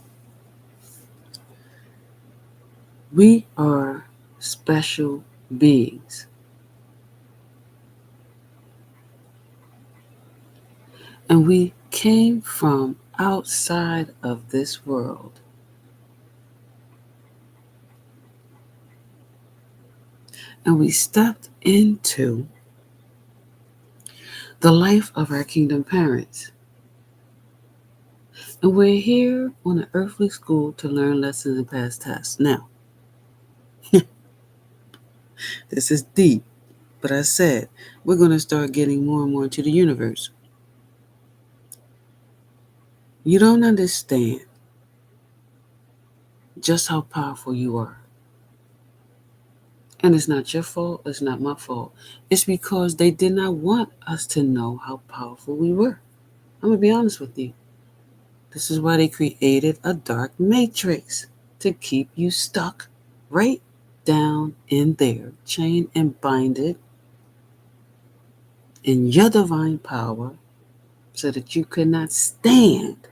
we are special beings. And we came from outside of this world. And we stepped into the life of our kingdom parents. And we're here on an earthly school to learn lessons and pass tests. Now, this is deep, but I said we're going to start getting more and more into the universe. You don't understand just how powerful you are. And it's not your fault, it's not my fault. It's because they did not want us to know how powerful we were. I'm going to be honest with you. This is why they created a dark matrix to keep you stuck right down in there, chained and binded in your divine power so that you could not stand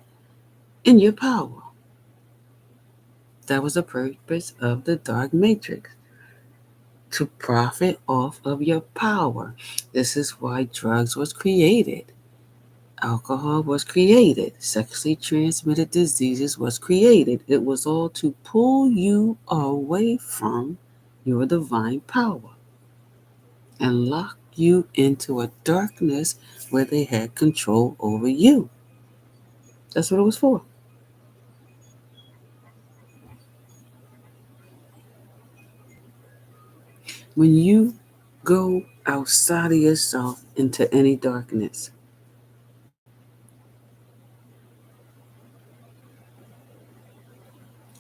in your power. That was the purpose of the dark matrix, to profit off of your power. This is why drugs was created. Alcohol was created. Sexually transmitted diseases was created. It was all to pull you away from your divine power and lock you into a darkness where they had control over you. That's what it was for. When you go outside of yourself into any darkness,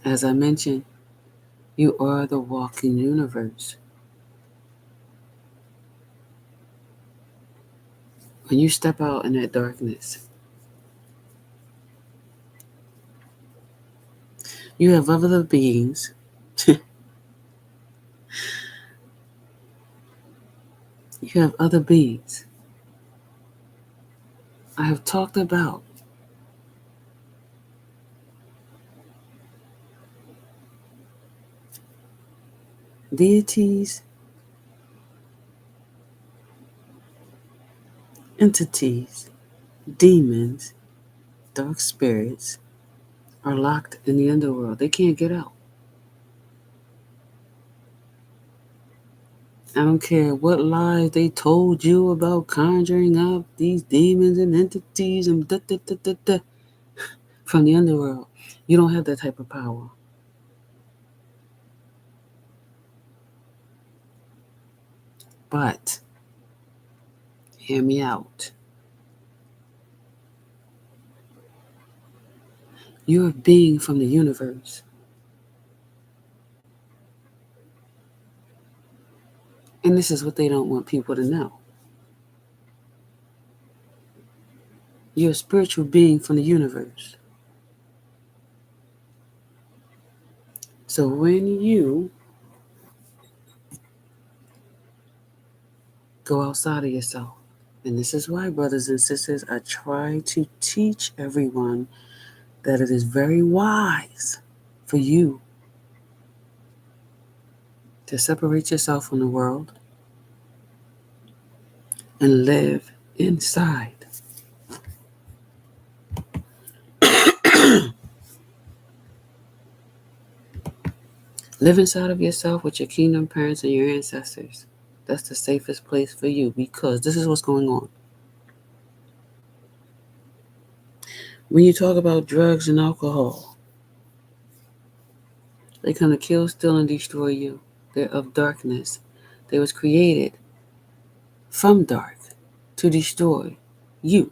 as I mentioned, you are the walking universe. When you step out in that darkness, you have other beings. You have other beings. I have talked about deities, entities, demons, dark spirits are locked in the underworld. They can't get out. I don't care what lies they told you about conjuring up these demons and entities and from the underworld. You don't have that type of power. But hear me out. You're a being from the universe. And this is what they don't want people to know. You're a spiritual being from the universe. So when you go outside of yourself, and this is why, brothers and sisters, I try to teach everyone that it is very wise for you to separate yourself from the world and live inside. Live inside of yourself with your kingdom parents and your ancestors. That's the safest place for you, because this is what's going on. When you talk about drugs and alcohol, they come to kill, steal, and destroy you. They're of darkness. They was created from dark to destroy you.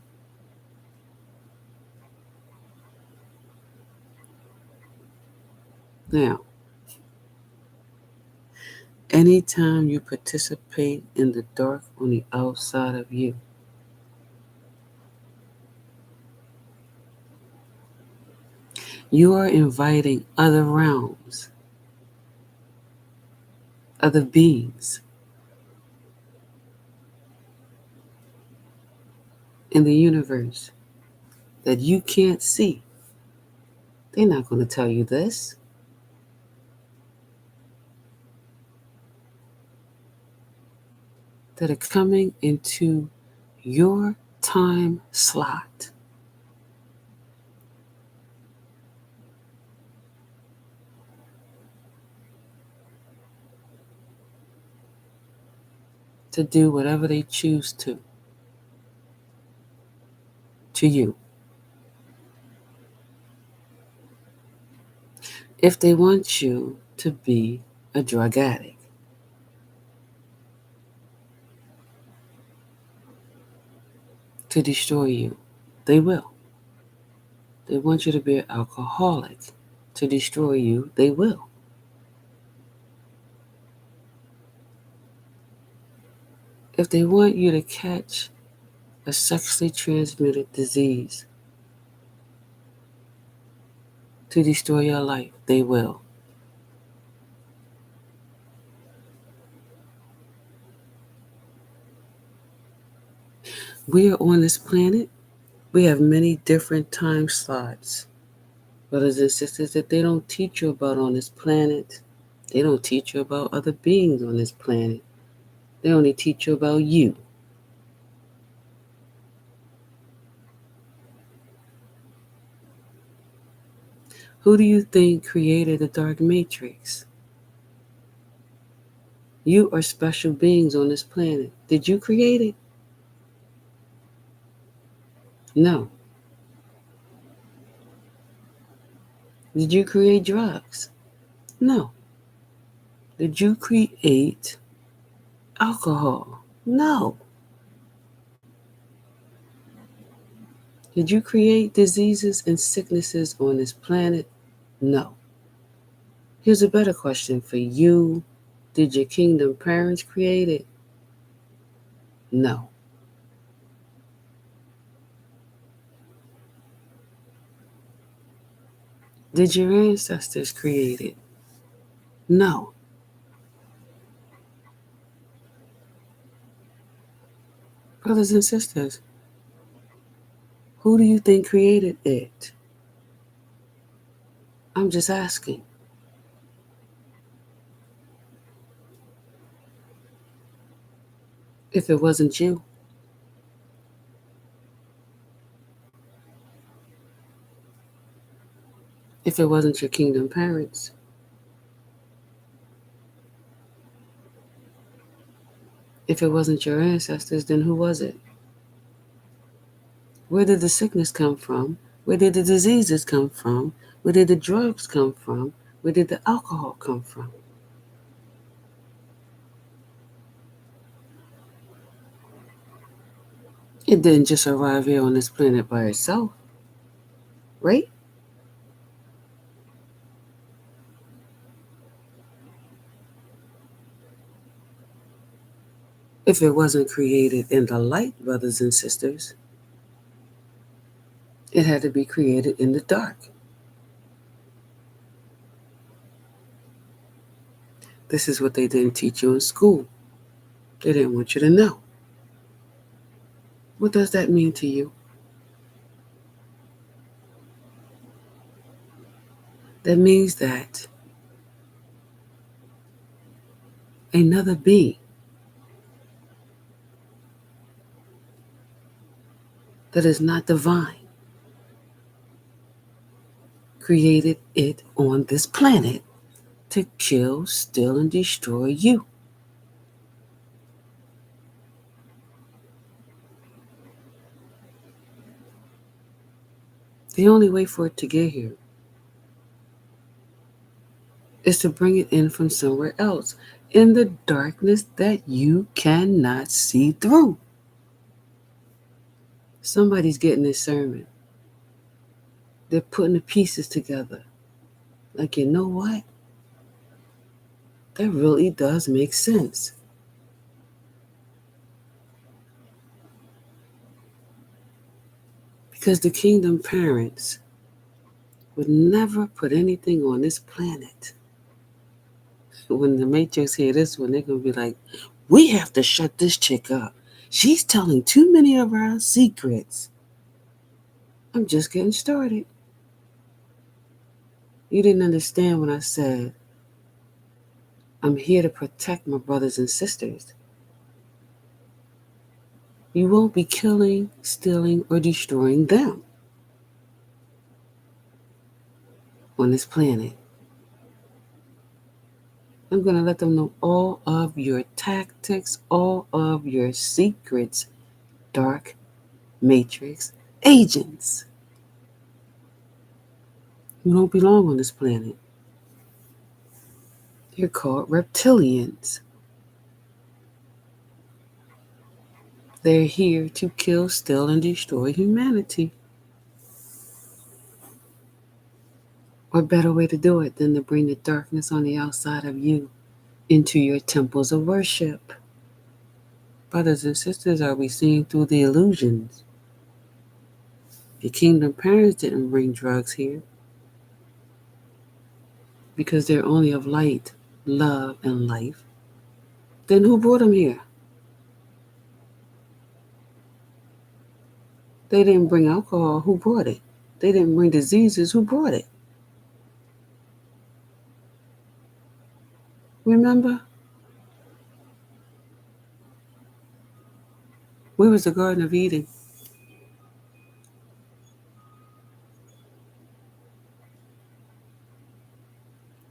Now, anytime you participate in the dark on the outside of you, you are inviting other realms, other beings in the universe that you can't see. They're not going to tell you this. That are coming into your time slot. To do whatever they choose to you. If they want you to be a drug addict, to destroy you, they will. They want you to be an alcoholic, to destroy you, they will. If they want you to catch a sexually transmitted disease, to destroy your life, they will. We are on this planet. We have many different time slots, brothers and sisters, that they don't teach you about on this planet. They don't teach you about other beings on this planet. They only teach you about you. Who do you think created the dark matrix? You are special beings on this planet. Did you create it? No. Did you create drugs? No. Did you create alcohol? No. Did you create diseases and sicknesses on this planet? No. Here's a better question for you. Did your kingdom parents create it? No. Did your ancestors create it? No. Brothers and sisters, who do you think created it? I'm just asking. If it wasn't you, if it wasn't your kingdom parents, if it wasn't your ancestors, then who was it? Where did the sickness come from? Where did the diseases come from? Where did the drugs come from? Where did the alcohol come from? It didn't just arrive here on this planet by itself, right? If it wasn't created in the light, brothers and sisters, it had to be created in the dark. This is what they didn't teach you in school. They didn't want you to know. What does that mean to you? That means that another being that is not divine created it on this planet to kill, steal, and destroy you. The only way for it to get here is to bring it in from somewhere else in the darkness that you cannot see through. Somebody's getting this sermon. They're putting the pieces together. Like, you know what? That really does make sense. Because the kingdom parents would never put anything on this planet. When the Matrix hear this one, they're going to be like, we have to shut this chick up. She's telling too many of our secrets. I'm just getting started. You didn't understand when I said, I'm here to protect my brothers and sisters. You won't be killing, stealing, or destroying them on this planet. I'm going to let them know all of your tactics, all of your secrets, dark matrix agents. You don't belong on this planet. You're called reptilians. They're here to kill, steal, and destroy humanity. What better way to do it than to bring the darkness on the outside of you into your temples of worship? Brothers and sisters, are we seeing through the illusions? The kingdom parents didn't bring drugs here because they're only of light, love, and life. Then who brought them here? They didn't bring alcohol. Who brought it? They didn't bring diseases. Who brought it? Remember? Where was the Garden of Eden?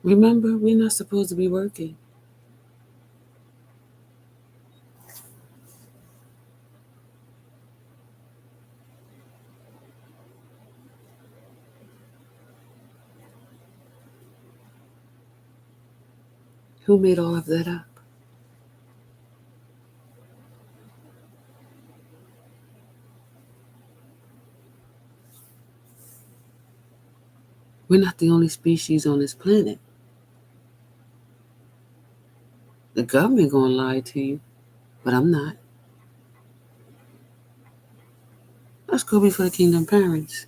Remember, we're not supposed to be working. Who made all of that up? We're not the only species on this planet. The government gonna lie to you, but I'm not. Let's go before the kingdom parents.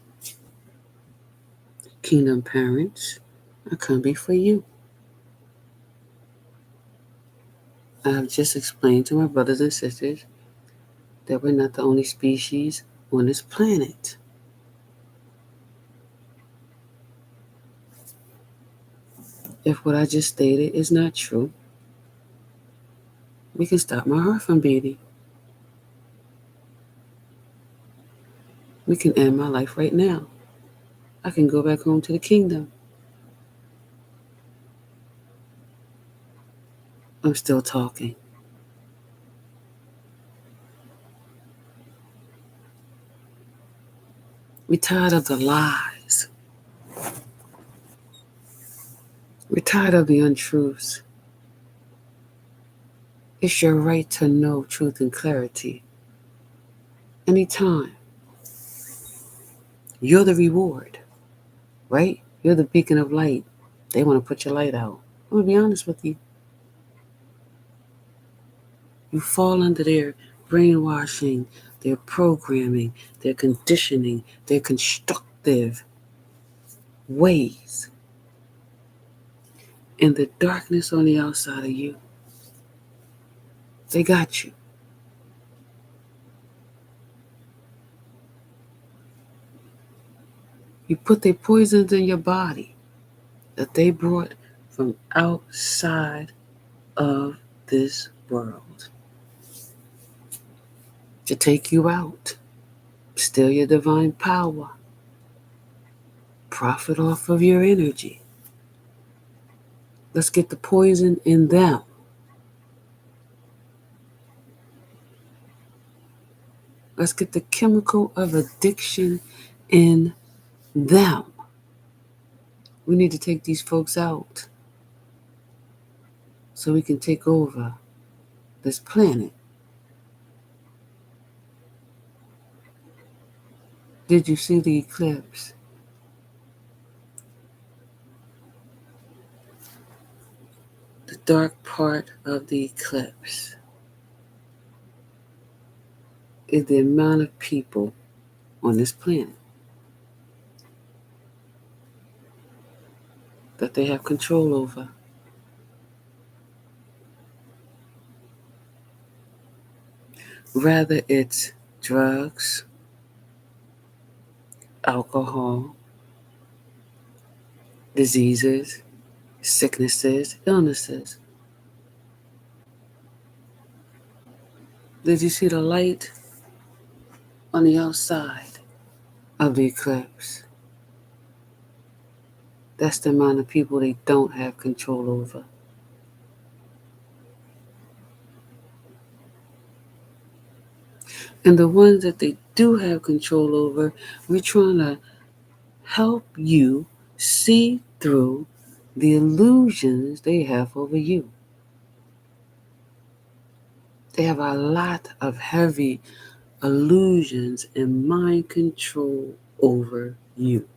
Kingdom parents, I come before you. I have just explained to my brothers and sisters that we're not the only species on this planet. If what I just stated is not true, we can stop my heart from beating. We can end my life right now. I can go back home to the kingdom. I'm still talking. We're tired of the lies. We're tired of the untruths. It's your right to know truth and clarity. Anytime you're the reward, right? You're the beacon of light. They want to put your light out. I'm going to be honest with you. You fall under their brainwashing, their programming, their conditioning, their constructive ways. And the darkness on the outside of you, they got you. You put their poisons in your body that they brought from outside of this world to take you out, steal your divine power, profit off of your energy. Let's get the poison in them. Let's get the chemical of addiction in them. We need to take these folks out so we can take over this planet. Did you see the eclipse? The dark part of the eclipse is the amount of people on this planet that they have control over. Rather it's drugs, alcohol, diseases, sicknesses, illnesses. Did you see the light on the outside of the eclipse? That's the amount of people they don't have control over. And the ones that they do have control over, we're trying to help you see through the illusions they have over you. They have a lot of heavy illusions and mind control over you.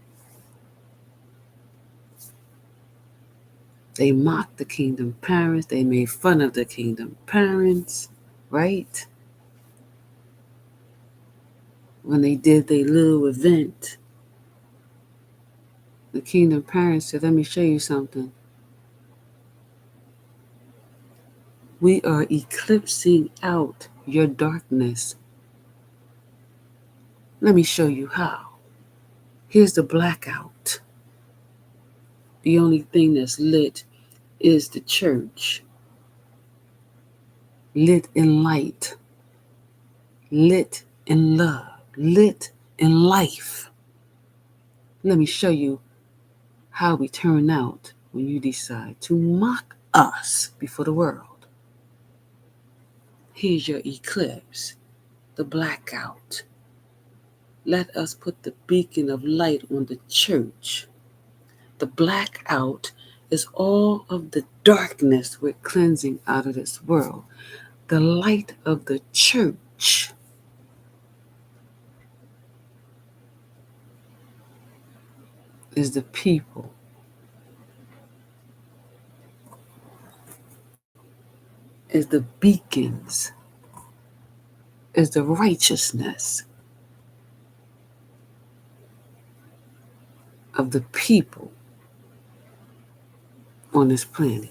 They mocked the kingdom parents. They made fun of the kingdom parents, right? When they did their little event, the kingdom parents said, let me show you something. We are eclipsing out your darkness. Let me show you how. Here's the blackout. The only thing that's lit is the church. Lit in light. Lit in love. Lit in life. Let me show you how we turn out when you decide to mock us before the world. Here's your eclipse, the blackout. Let us put the beacon of light on the church. The blackout is all of the darkness we're cleansing out of this world. The light of the church is the people. Is the beacons. Is the righteousness of the people on this planet.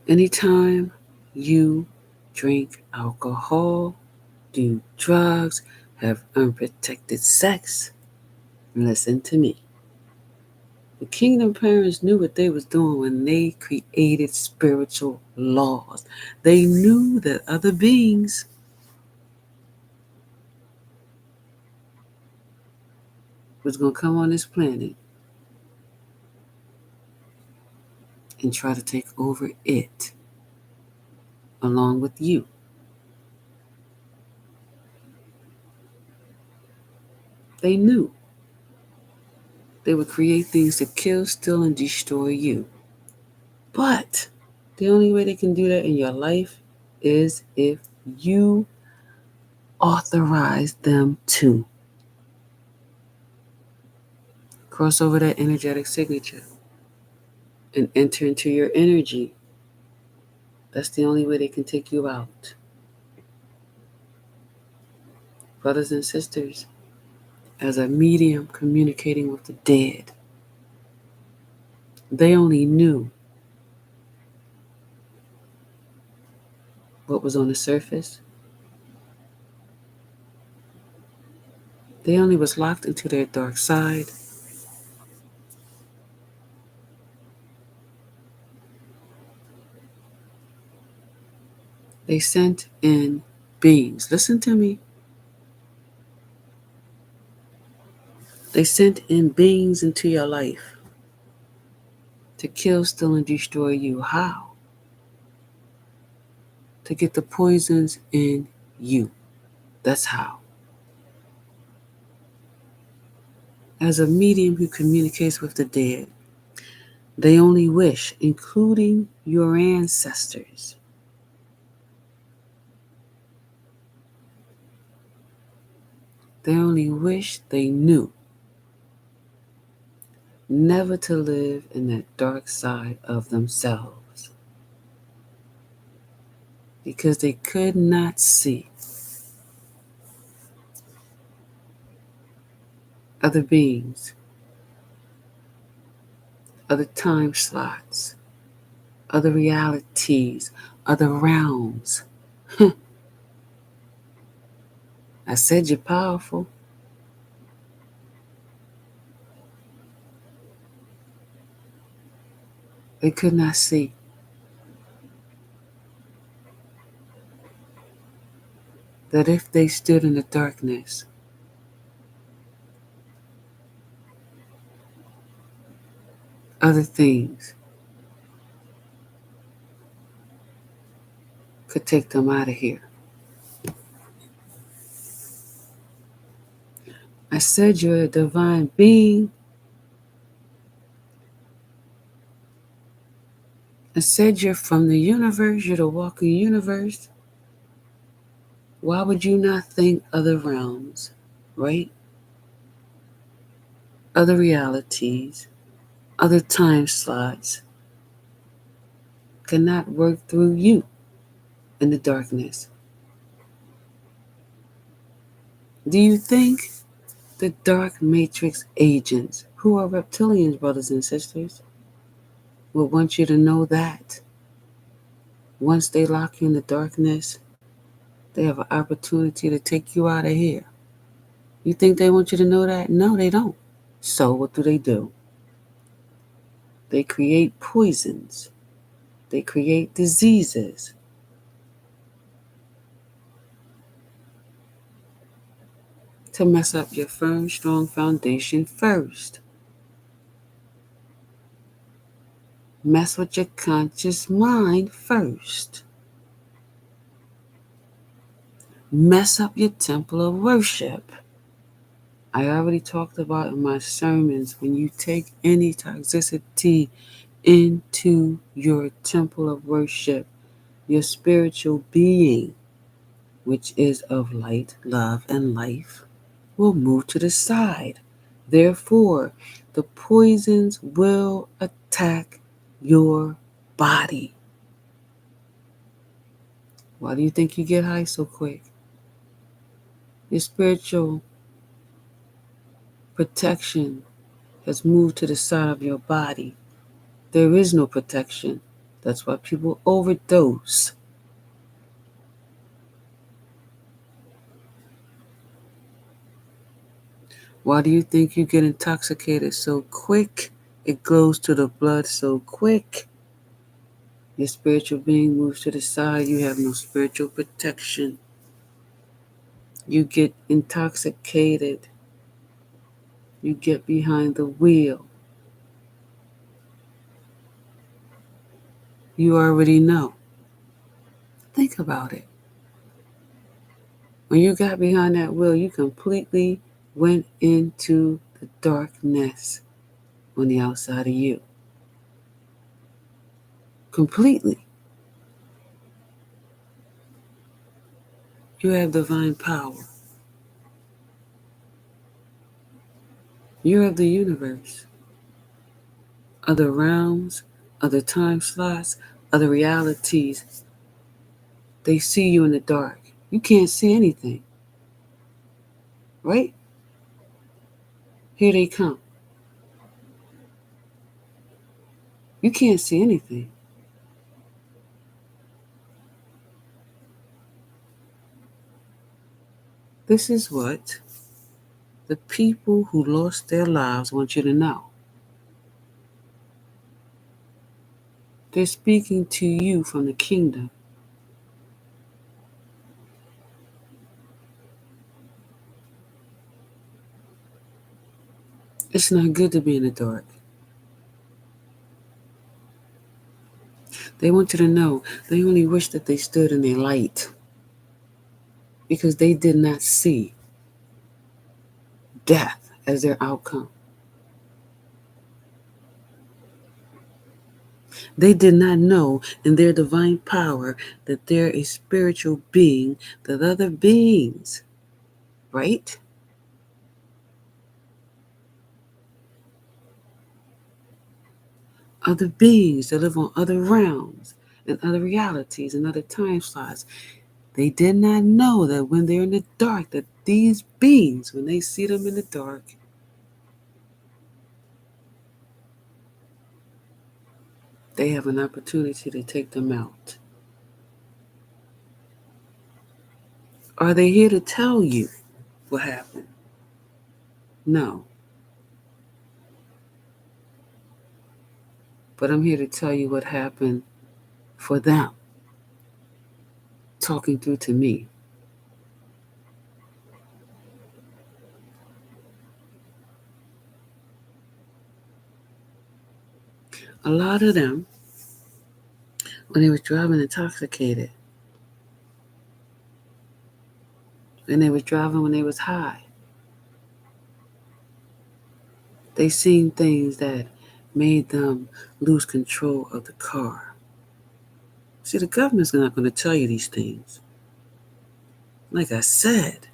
Anytime you drink alcohol, do drugs, have unprotected sex, listen to me. The kingdom parents knew what they was doing when they created spiritual laws. They knew that other beings was going to come on this planet and try to take over it along with you. They knew they would create things to kill, steal, and destroy you. But the only way they can do that in your life is if you authorize them to. Cross over that energetic signature and enter into your energy. That's the only way they can take you out. Brothers and sisters, as a medium communicating with the dead, they only knew what was on the surface. They only was locked into their dark side. They sent in beings. Listen to me. They sent in beings into your life to kill, steal, and destroy you. How? To get the poisons in you. That's how. As a medium who communicates with the dead, they only wish, including your ancestors, they only wish they knew never to live in that dark side of themselves, because they could not see other beings, other time slots, other realities, other realms. I said you're powerful. They could not see that if they stood in the darkness, other things could take them out of here. I said you're a divine being. I said you're from the universe. You're the walking universe. Why would you not think other realms, right? Other realities, other time slots cannot work through you in the darkness? Do you think the dark matrix agents, who are reptilians, brothers and sisters, would want you to know that once they lock you in the darkness, they have an opportunity to take you out of here? You think they want you to know that? No, they don't. So what do? They create poisons. They create diseases to mess up your firm, strong foundation first. Mess with your conscious mind first. Mess up your temple of worship. I already talked about in my sermons, when you take any toxicity into your temple of worship, your spiritual being, which is of light, love, and life, will move to the side. Therefore, the poisons will attack your body. Why do you think you get high so quick? Your spiritual protection has moved to the side of your body. There is no protection. That's why people overdose. Why do you think you get intoxicated so quick? It goes to the blood so quick. Your spiritual being moves to the side. You have no spiritual protection. You get intoxicated. You get behind the wheel. You already know. Think about it. When you got behind that wheel, you completely went into the darkness on the outside of you. Completely. You have divine power. You're of the universe, other realms, other time slots, other realities. They see you in the dark. You can't see anything, right? Here they come. You can't see anything. This is what the people who lost their lives want you to know. They're speaking to you from the kingdom. It's not good to be in the dark. They want you to know they only wish that they stood in their light because they did not see death as their outcome. They did not know in their divine power that they're a spiritual being, that other beings, right? Other beings that live on other realms and other realities and other time slots. They did not know that when they're in the dark, that these beings, when they see them in the dark, they have an opportunity to take them out. Are they here to tell you what happened? No. But I'm here to tell you what happened for them, talking through to me. A lot of them, when they was driving intoxicated, when they was driving when they was high, they seen things that made them lose control of the car. See, the government's not going to tell you these things. Like I said,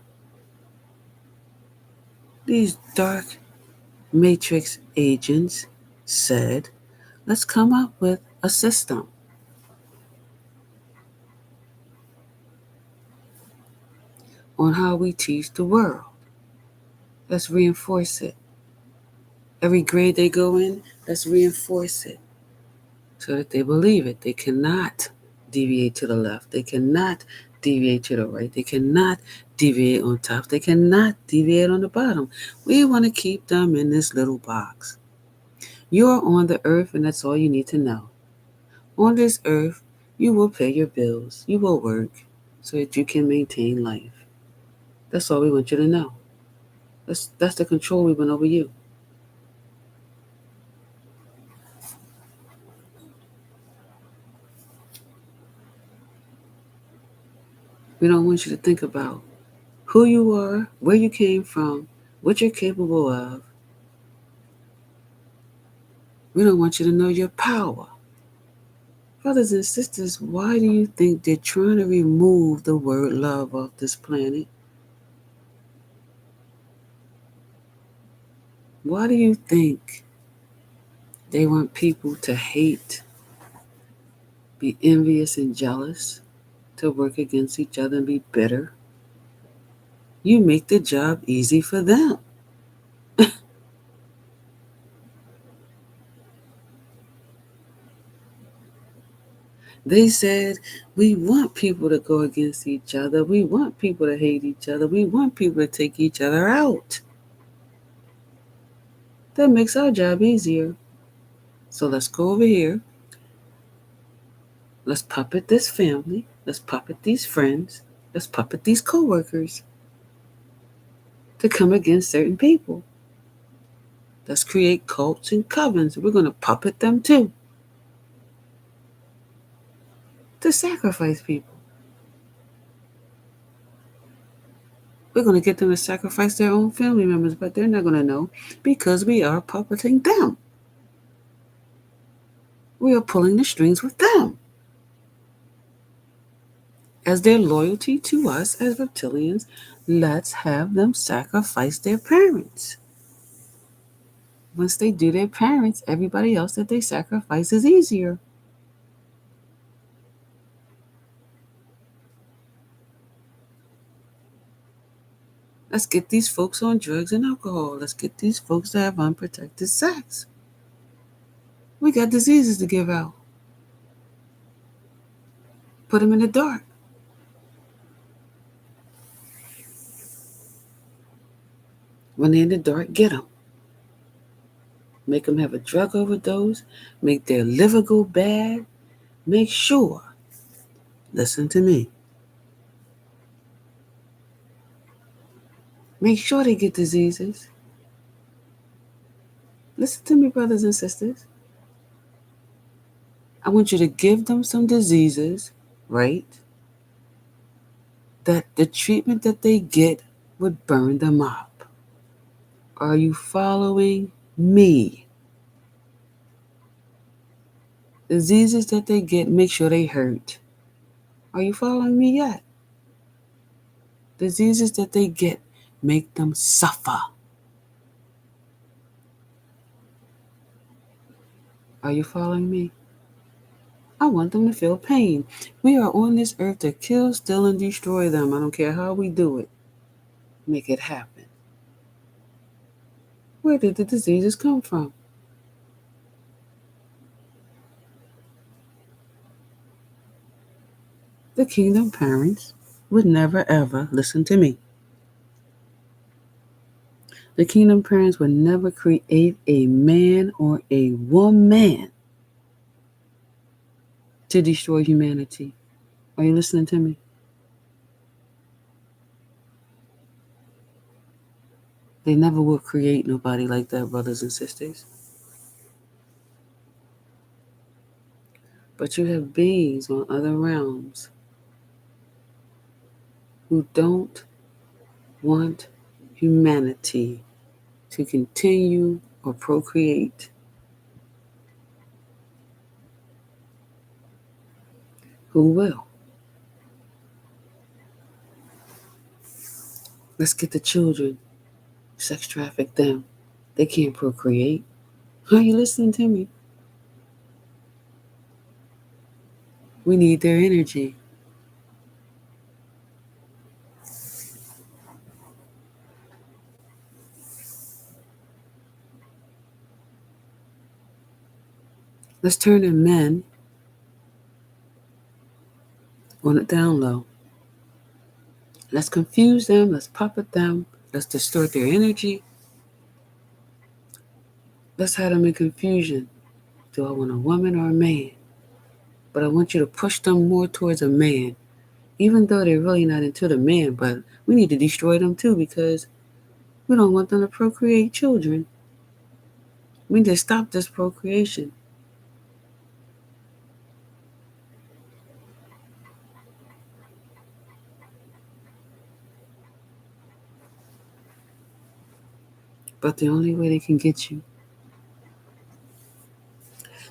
these dark matrix agents said, let's come up with a system on how we teach the world. Let's reinforce it. Every grade they go in, let's reinforce it so that they believe it. They cannot deviate to the left. They cannot deviate to the right. They cannot deviate on top. They cannot deviate on the bottom. We want to keep them in this little box. You're on the earth, and that's all you need to know. On this earth, you will pay your bills. You will work so that you can maintain life. That's all we want you to know. That's the control we want over you. We don't want you to think about who you are, where you came from, what you're capable of. We don't want you to know your power. Brothers and sisters, why do you think they're trying to remove the word love off this planet? Why do you think they want people to hate, be envious and jealous, to work against each other and be bitter? You make the job easy for them. They said, we want people to go against each other. We want people to hate each other. We want people to take each other out. That makes our job easier. So let's go over here. Let's puppet this family. Let's puppet these friends. Let's puppet these coworkers to come against certain people. Let's create cults and covens. We're going to puppet them too to sacrifice people. We're going to get them to sacrifice their own family members, but they're not going to know because we are puppeting them. We are pulling the strings with them. As their loyalty to us as reptilians, let's have them sacrifice their parents. Once they do their parents, everybody else that they sacrifice is easier. Let's get these folks on drugs and alcohol. Let's get these folks to have unprotected sex. We got diseases to give out. Put them in the dark. When they're in the dark, get them. Make them have a drug overdose. Make their liver go bad. Make sure, listen to me, make sure they get diseases. Listen to me, brothers and sisters. I want you to give them some diseases, right? That the treatment that they get would burn them up. Are you following me? Diseases that they get, make sure they hurt. Are you following me yet? Diseases that they get, make them suffer. Are you following me? I want them to feel pain. We are on this earth to kill, steal, and destroy them. I don't care how we do it. Make it happen. Where did the diseases come from? The kingdom parents would never ever listen to me. The kingdom parents would never create a man or a woman to destroy humanity. Are you listening to me? They never will create nobody like that, brothers and sisters. But you have beings on other realms who don't want humanity to continue or procreate. Who will? Let's get the children, sex traffic them. They can't procreate. Are you listening to me? We need their energy. Let's turn the men on the down low. Let's confuse them. Let's puppet them. Let's distort their energy. Let's have them in confusion. Do I want a woman or a man? But I want you to push them more towards a man, even though they're really not into the man. But we need to destroy them too because we don't want them to procreate children. We need to stop this procreation. But the only way they can get you,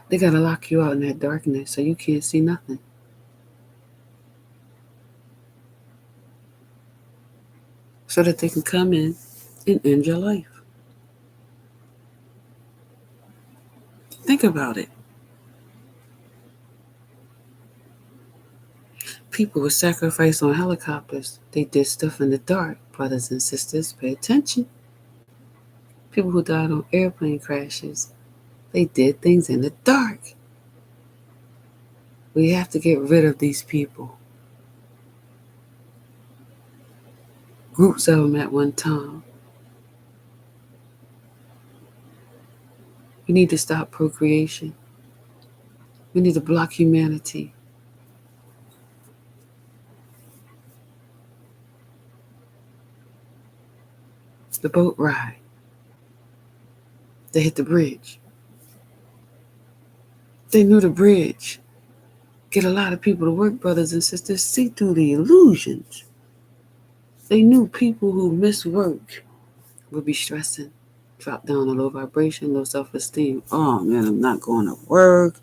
they got to lock you out in that darkness so you can't see nothing. So that they can come in and end your life. Think about it. People were sacrificed on helicopters. They did stuff in the dark. Brothers and sisters, pay attention. People who died on airplane crashes, they did things in the dark. We have to get rid of these people. Groups of them at one time. We need to stop procreation. We need to block humanity. The boat ride. They hit the bridge. They knew the bridge. Get a lot of people to work, brothers and sisters, see through the illusions. They knew people who miss work would be stressing, drop down a low vibration, low self-esteem. Oh man, I'm not going to work.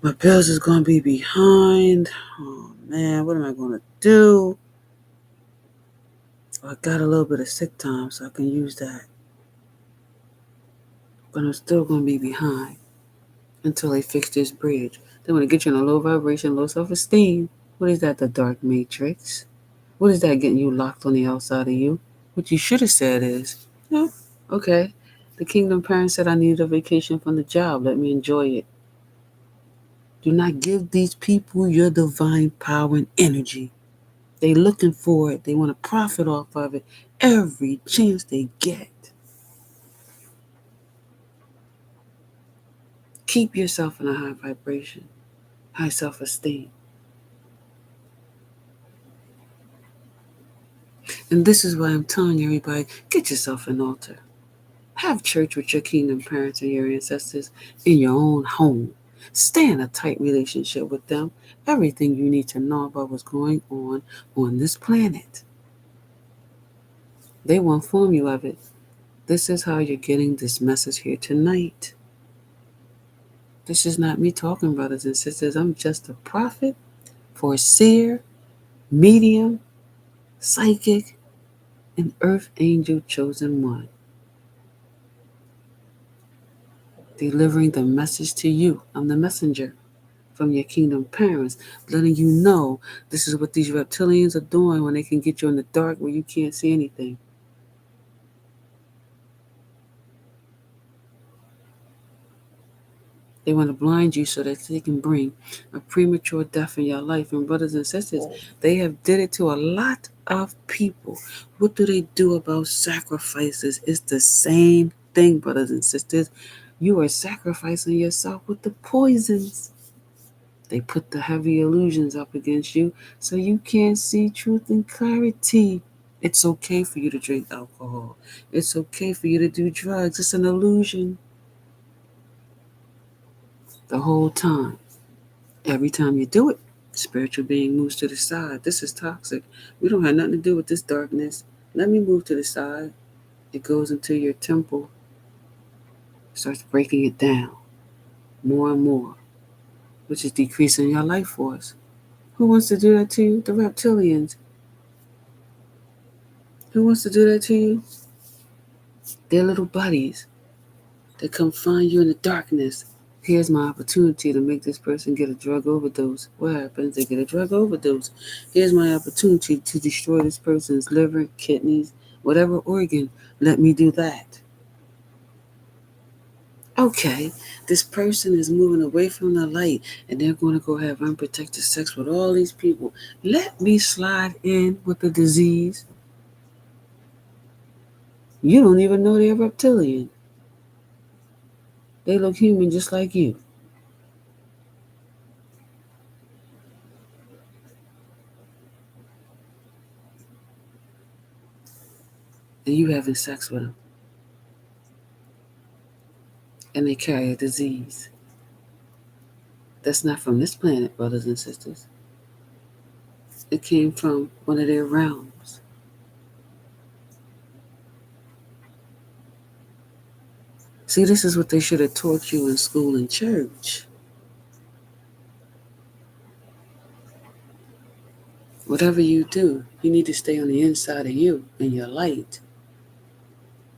My bills is going to be behind. Oh, man, what am I going to do? I got a little bit of sick time, so I can use that. But I'm still going to be behind until they fix this bridge. They want to get you in a low vibration, low self-esteem. What is that, the dark matrix? What is that getting you locked on the outside of you? What you should have said is, yeah, okay. The kingdom parent said I needed a vacation from the job. Let me enjoy it. Do not give these people your divine power and energy. They looking for it. They want to profit off of it every chance they get. Keep yourself in a high vibration, high self-esteem. And this is why I'm telling everybody, get yourself an altar. Have church with your kingdom parents and your ancestors in your own home. Stay in a tight relationship with them. Everything you need to know about what's going on this planet. They will inform you of it. This is how you're getting this message here tonight. This is not me talking, brothers and sisters. I'm just a prophet, foreseer, medium, psychic, and earth angel chosen one. Delivering the message to you. I'm the messenger from your kingdom parents, letting you know this is what these reptilians are doing when they can get you in the dark where you can't see anything. They want to blind you so that they can bring a premature death in your life. And brothers and sisters, they have did it to a lot of people. What do they do about sacrifices? It's the same thing, brothers and sisters. You are sacrificing yourself with the poisons. They put the heavy illusions up against you so you can't see truth and clarity. It's okay for you to drink alcohol. It's okay for you to do drugs. It's an illusion the whole time. Every time you do it, spiritual being moves to the side. This is toxic. We don't have nothing to do with this darkness. Let me move to the side. It goes into your temple, starts breaking it down more and more, which is decreasing your life force. Who wants to do that to you? The reptilians. Who wants to do that to you? They're little buddies that come find you in the darkness. Here's my opportunity to make this person get a drug overdose. What happens? They get a drug overdose. Here's my opportunity to destroy this person's liver, kidneys, whatever organ. Let me do that. Okay, this person is moving away from the light and they're going to go have unprotected sex with all these people. Let me slide in with the disease. You don't even know they're reptilian. They look human just like you. And you having sex with them. And they carry a disease that's not from this planet, brothers and sisters. It came from one of their realms. See, this is what they should have taught you in school and church. Whatever you do, you need to stay on the inside of you in your light.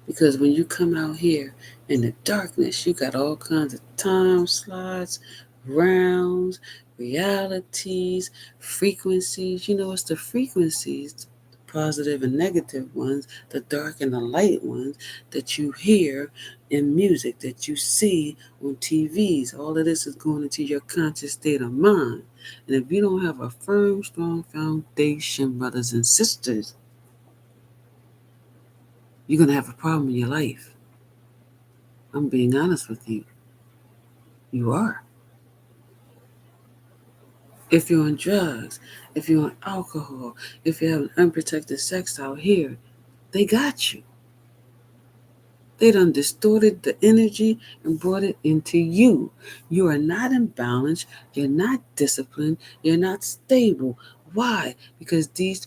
Because when you come out here in the darkness, you got all kinds of time slots, rounds, realities, frequencies. You know, it's the frequencies, the positive and negative ones, the dark and the light ones that you hear in music, that you see on TVs. All of this is going into your conscious state of mind. And if you don't have a firm, strong foundation, brothers and sisters, you're going to have a problem in your life. I'm being honest with you. You are. If you're on drugs, if you're on alcohol, if you're having unprotected sex out here, they got you. They done distorted the energy and brought it into you. You are not in balance. You're not disciplined. You're not stable. Why? Because these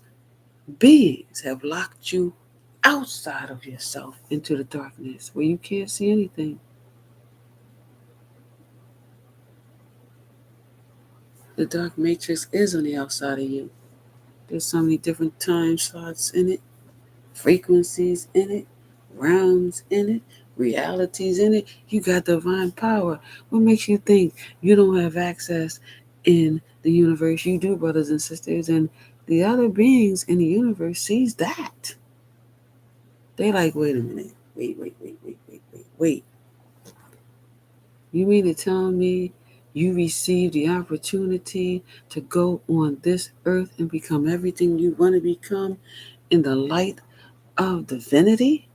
beings have locked you outside of yourself into the darkness where you can't see anything. The dark matrix is on the outside of you. There's so many different time slots in it, frequencies in it, realms in it, realities in it. You got divine power. What makes you think you don't have access in the universe? You do, brothers and sisters, and the other beings in the universe sees that. They like, wait a minute. Wait. You mean to tell me you received the opportunity to go on this earth and become everything you want to become in the light of divinity?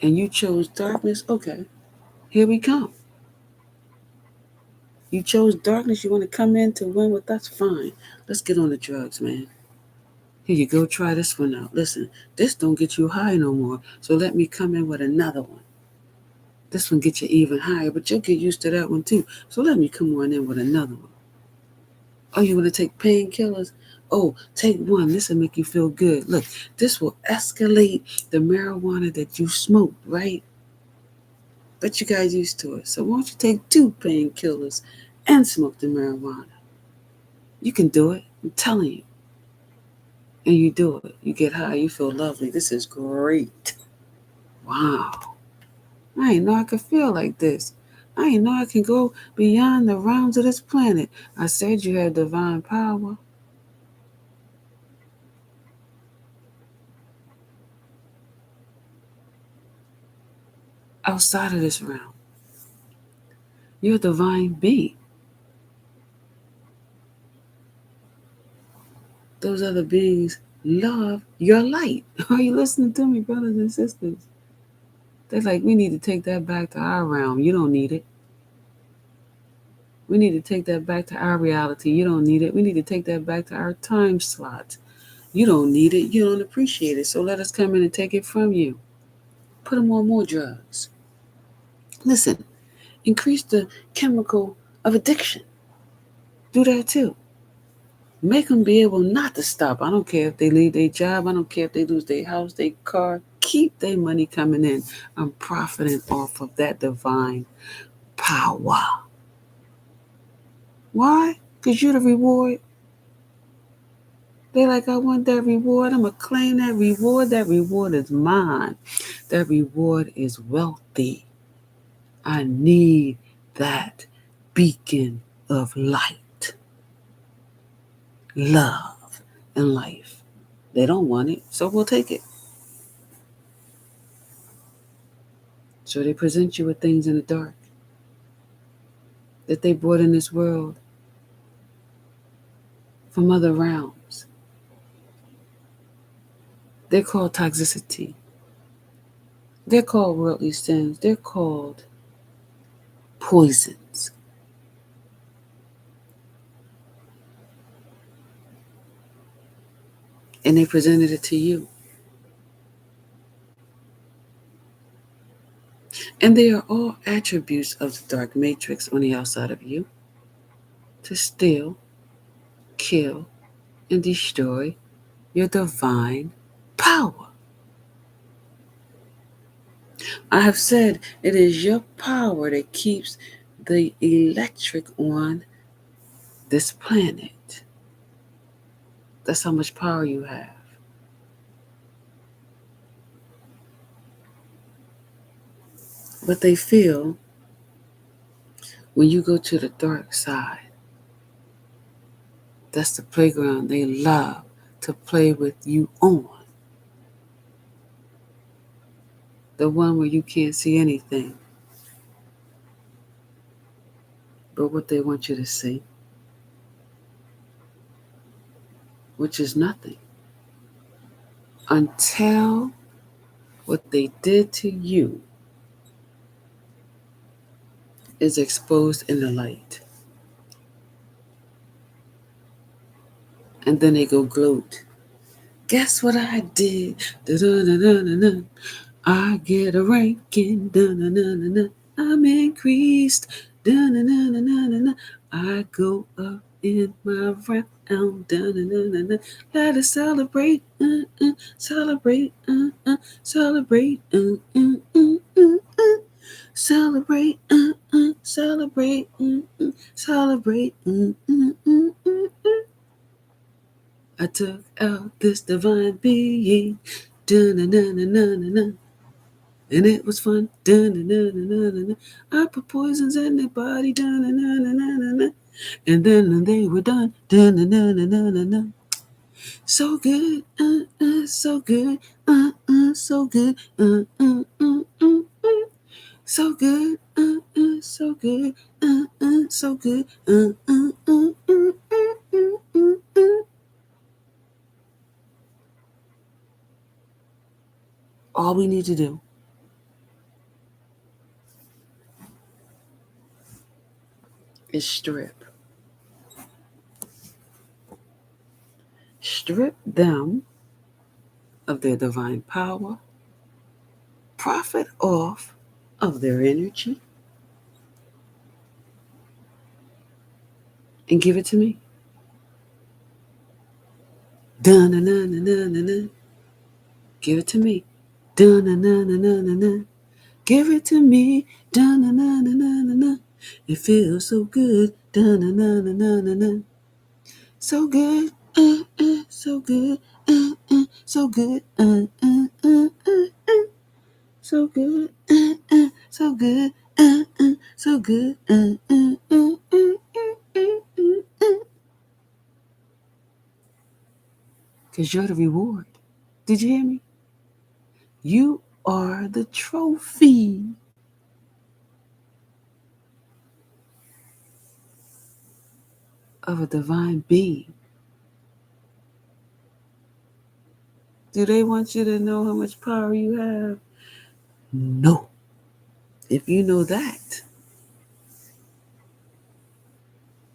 And you chose darkness? Okay, here we come. You chose darkness. You want to come in to win with us? Fine. Let's get on the drugs, man. Here you go. Try this one out. Listen, this don't get you high no more. So let me come in with another one. This one gets you even higher, but you'll get used to that one too. So let me come on in with another one. Oh, you want to take painkillers? Oh, take one. This will make you feel good. Look, this will escalate the marijuana that you smoked, right? But you got used to it. So why don't you take two painkillers and smoke the marijuana? You can do it. I'm telling you. And you do it. You get high. You feel lovely. This is great. Wow. I didn't know I could feel like this. I didn't know I can go beyond the realms of this planet. I said you had divine power. Outside of this realm, you're a divine being. Those other beings love your light. Are you listening to me, brothers and sisters? They're like, we need to take that back to our realm. You don't need it. We need to take that back to our reality. You don't need it. We need to take that back to our time slot. You don't need it. You don't appreciate it. So let us come in and take it from you. Put them on more drugs. Listen, increase the chemical of addiction. Do that too. Make them be able not to stop. I don't care if they leave their job. I don't care if they lose their house, their car. Keep their money coming in. I'm profiting off of that divine power. Why? Because you're the reward. They like, I want that reward. I'm going to claim that reward. That reward is mine. That reward is wealthy. I need that beacon of light, love, and life. They don't want it, so we'll take it. So they present you with things in the dark that they brought in this world from other realms. They're called toxicity. They're called worldly sins. They're called poisons. And they presented it to you. And they are all attributes of the dark matrix on the outside of you to steal, kill, and destroy your divine power. I have said it is your power that keeps the electric on this planet. That's how much power you have. But they feel when you go to the dark side, that's the playground they love to play with you on. The one where you can't see anything but what they want you to see, which is nothing. Until what they did to you is exposed in the light. And then they go gloat. Guess what I did? Da-da-da-da-da-da. I get a ranking. Da-da-da-da-da. I'm increased. Da-da-da-da-da-da. I go up in my realm. Da-da-da-da-da. Let us celebrate. Celebrate. Celebrate. Celebrate, celebrate, celebrate. I took out this divine being, dun-na-na-na-na-na-na, and it was fun, dun-na-na-na-na-na. I put poisons in their body, dun-na-na-na-na-na, and then they were done, dun-na-na-na-na-na. So good, so good, so good, so good, so good, so good, All we need to do is strip them of their divine power, profit off of their energy, and give it to me. Dun-na-na-na-na-na-na. Give it to me. Dun-na-na-na-na-na-na. Give it to me. Dun-na-na-na-na-na-na. It feels so good. Dun-na-na-na-na-na-na. So good. So good. So good. So good. So good. So good. Because you're the reward. Did you hear me? You are the trophy of a divine being. Do they want you to know how much power you have? No. If you know that,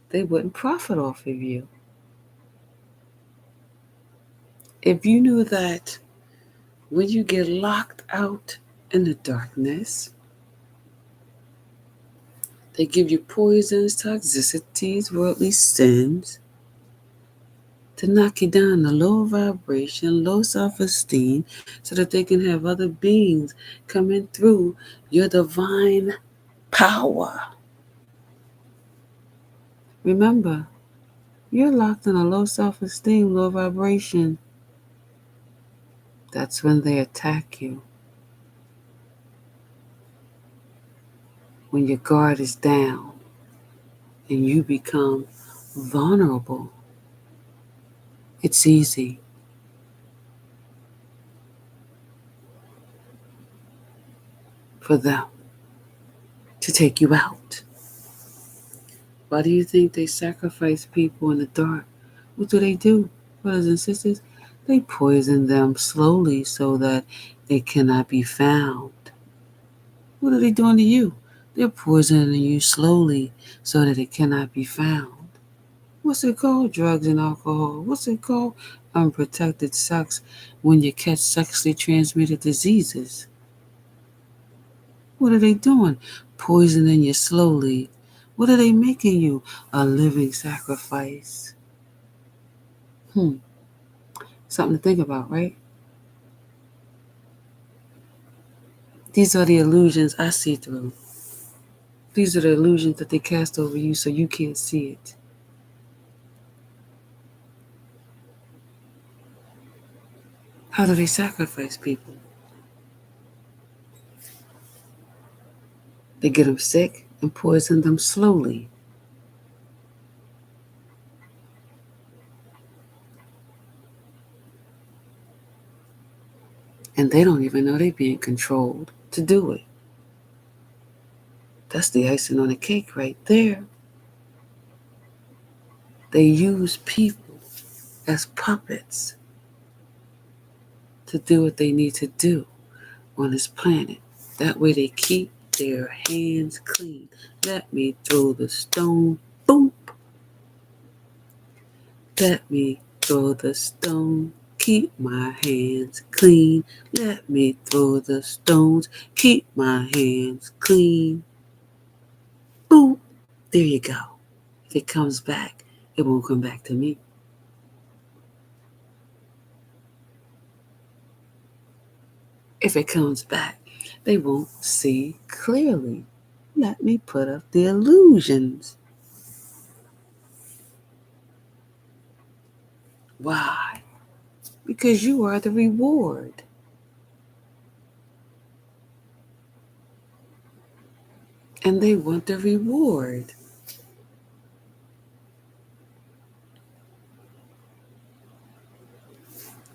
they wouldn't profit off of you. If you knew that when you get locked out in the darkness, they give you poisons, toxicities, worldly sins to knock you down to low vibration, low self-esteem, so that they can have other beings coming through your divine power. Remember, you're locked in a low self-esteem, low vibration. That's when they attack you. When your guard is down and you become vulnerable, it's easy for them to take you out. Why do you think they sacrifice people in the dark? What do? Brothers and sisters, they poison them slowly so that they cannot be found. What are they doing to you? They're poisoning you slowly so that it cannot be found. What's it called? Drugs and alcohol. What's it called? Unprotected sex when you catch sexually transmitted diseases. What are they doing? Poisoning you slowly. What are they making you? A living sacrifice. Something to think about, right? These are the illusions I see through. These are the illusions that they cast over you so you can't see it. How do they sacrifice people? They get them sick and poison them slowly. And they don't even know they're being controlled to do it. That's the icing on the cake right there. They use people as puppets to do what they need to do on this planet. That way they keep their hands clean. Let me throw the stone, boom. Let me throw the stone, keep my hands clean. Let me throw the stones, keep my hands clean. Boom. There you go. If it comes back, it won't come back to me. If it comes back, They won't see clearly. Let me put up the illusions. Why? Because you are the reward. And they want the reward.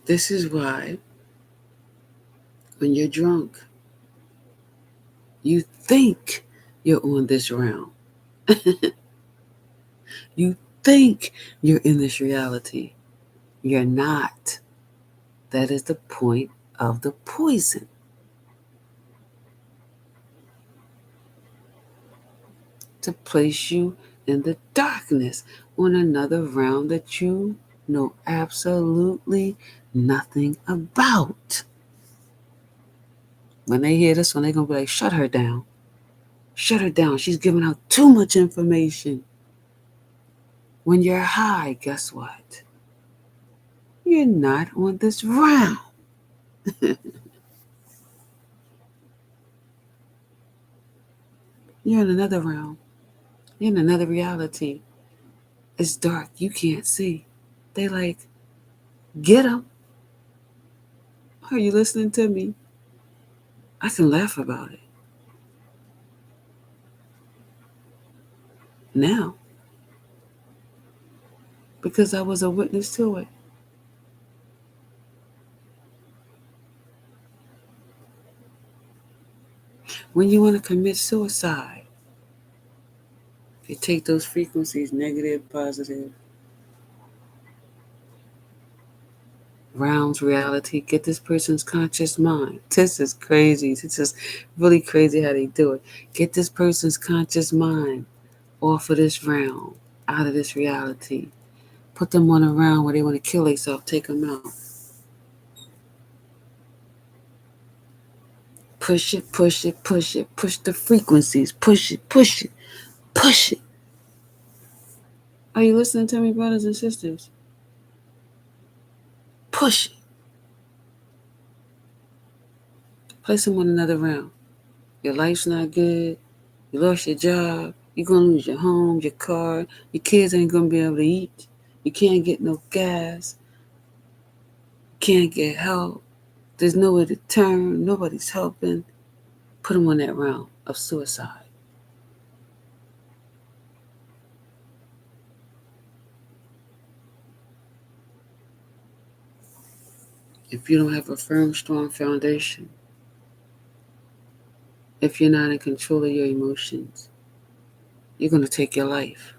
This is why when you're drunk, you think you're on this realm. You think you're in this reality. You're not. That is the point of the poison. To place you in the darkness on another realm that you know absolutely nothing about. When they hear this one, they're going to be like, shut her down. Shut her down. She's giving out too much information. When you're high, guess what? You're not on this realm. You're in another realm. You're in another reality. It's dark. You can't see. They like, get them. Are you listening to me? I can laugh about it. Now, because I was a witness to it. When you want to commit suicide, you take those frequencies, negative, positive, realms, reality, get this person's conscious mind. This is crazy. This is really crazy how they do it. Get this person's conscious mind off of this realm, out of this reality. Put them on a realm where they want to kill themselves, take them out. Push it, push it, push it, push the frequencies, push it, push it, push it. Are you listening to me, brothers and sisters? Push it. Place them on another round. Your life's not good. You lost your job. You're going to lose your home, your car. Your kids ain't going to be able to eat. You can't get no gas. You can't get help. There's nowhere to turn. Nobody's helping. Put them on that round of suicide. If you don't have a firm, strong foundation, if you're not in control of your emotions, you're going to take your life.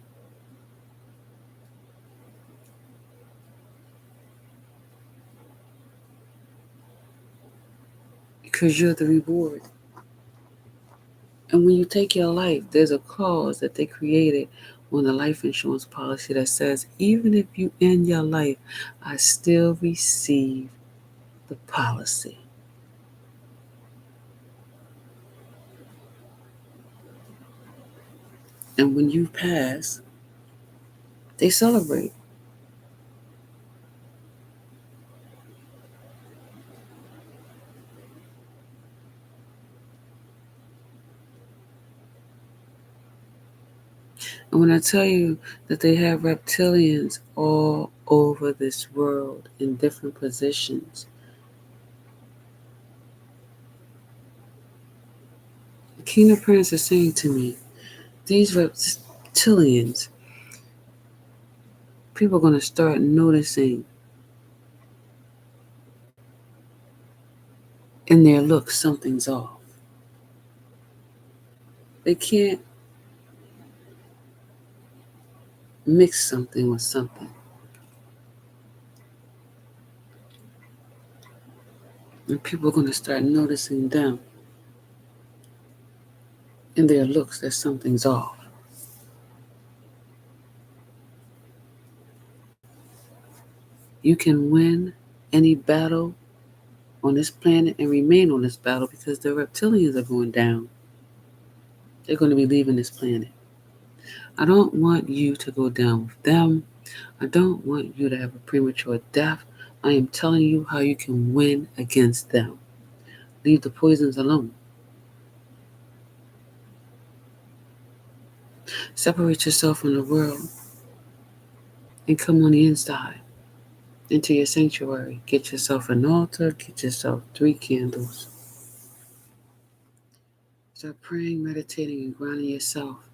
Because you're the reward. And when you take your life, there's a clause that they created on the life insurance policy that says, even if you end your life, I still receive the policy. And when you pass, they celebrate. And when I tell you that they have reptilians all over this world in different positions, the Kingdom Prince is saying to me, these reptilians, people are going to start noticing in their look something's off. They can't mix something with something. And people are going to start noticing them in their looks that something's off. You can win any battle on this planet and remain on this battle because the reptilians are going down. They're going to be leaving this planet. I don't want you to go down with them. I don't want you to have a premature death. I am telling you how you can win against them. Leave the poisons alone. Separate yourself from the world and come on the inside into your sanctuary. Get yourself an altar, get yourself 3 candles. Start praying, meditating, and grounding yourself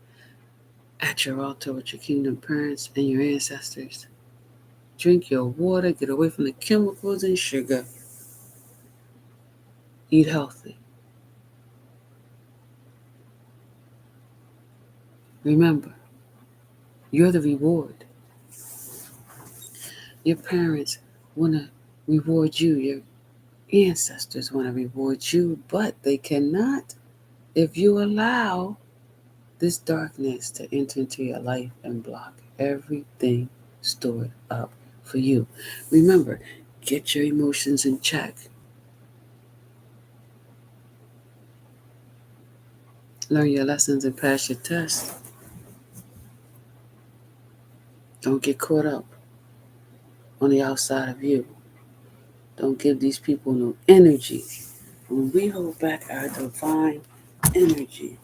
at your altar with your kingdom parents and your ancestors. Drink your water, get away from the chemicals and sugar. Eat healthy. Remember, you're the reward. Your parents want to reward you. Your ancestors want to reward you, but they cannot if you allow this darkness to enter into your life and block everything stored up for you. Remember, get your emotions in check. Learn your lessons and pass your tests. Don't get caught up on the outside of you. Don't give these people no energy. When we hold back our divine energy,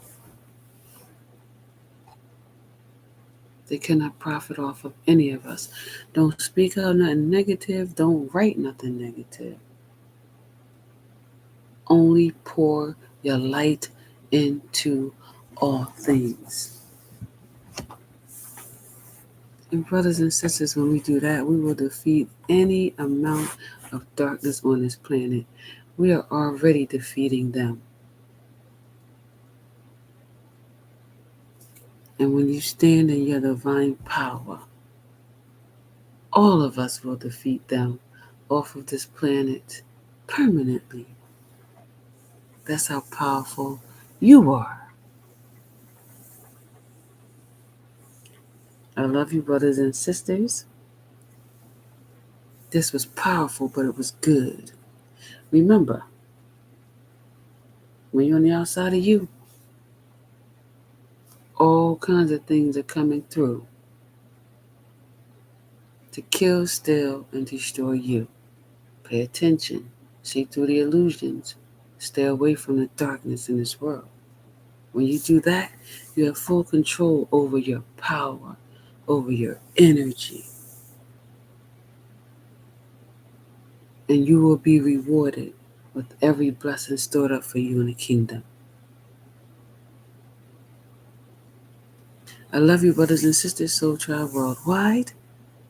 they cannot profit off of any of us. Don't speak out nothing negative. Don't write nothing negative. Only pour your light into all things. And brothers and sisters, when we do that, we will defeat any amount of darkness on this planet. We are already defeating them. And when you stand in your divine power, all of us will defeat them off of this planet permanently. That's how powerful you are. I love you, brothers and sisters. This was powerful, but it was good. Remember, when you're on the outside of you, all kinds of things are coming through to kill, steal, and destroy you. Pay attention. See through the illusions. Stay away from the darkness in this world. When you do that, you have full control over your power, over your energy. And you will be rewarded with every blessing stored up for you in the kingdom. I love you, brothers and sisters, Soul Tribe Worldwide.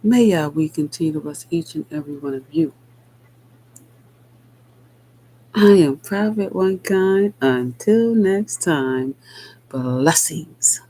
May Yahweh continue to bless each and every one of you. I am Private One Kind. Until next time, blessings.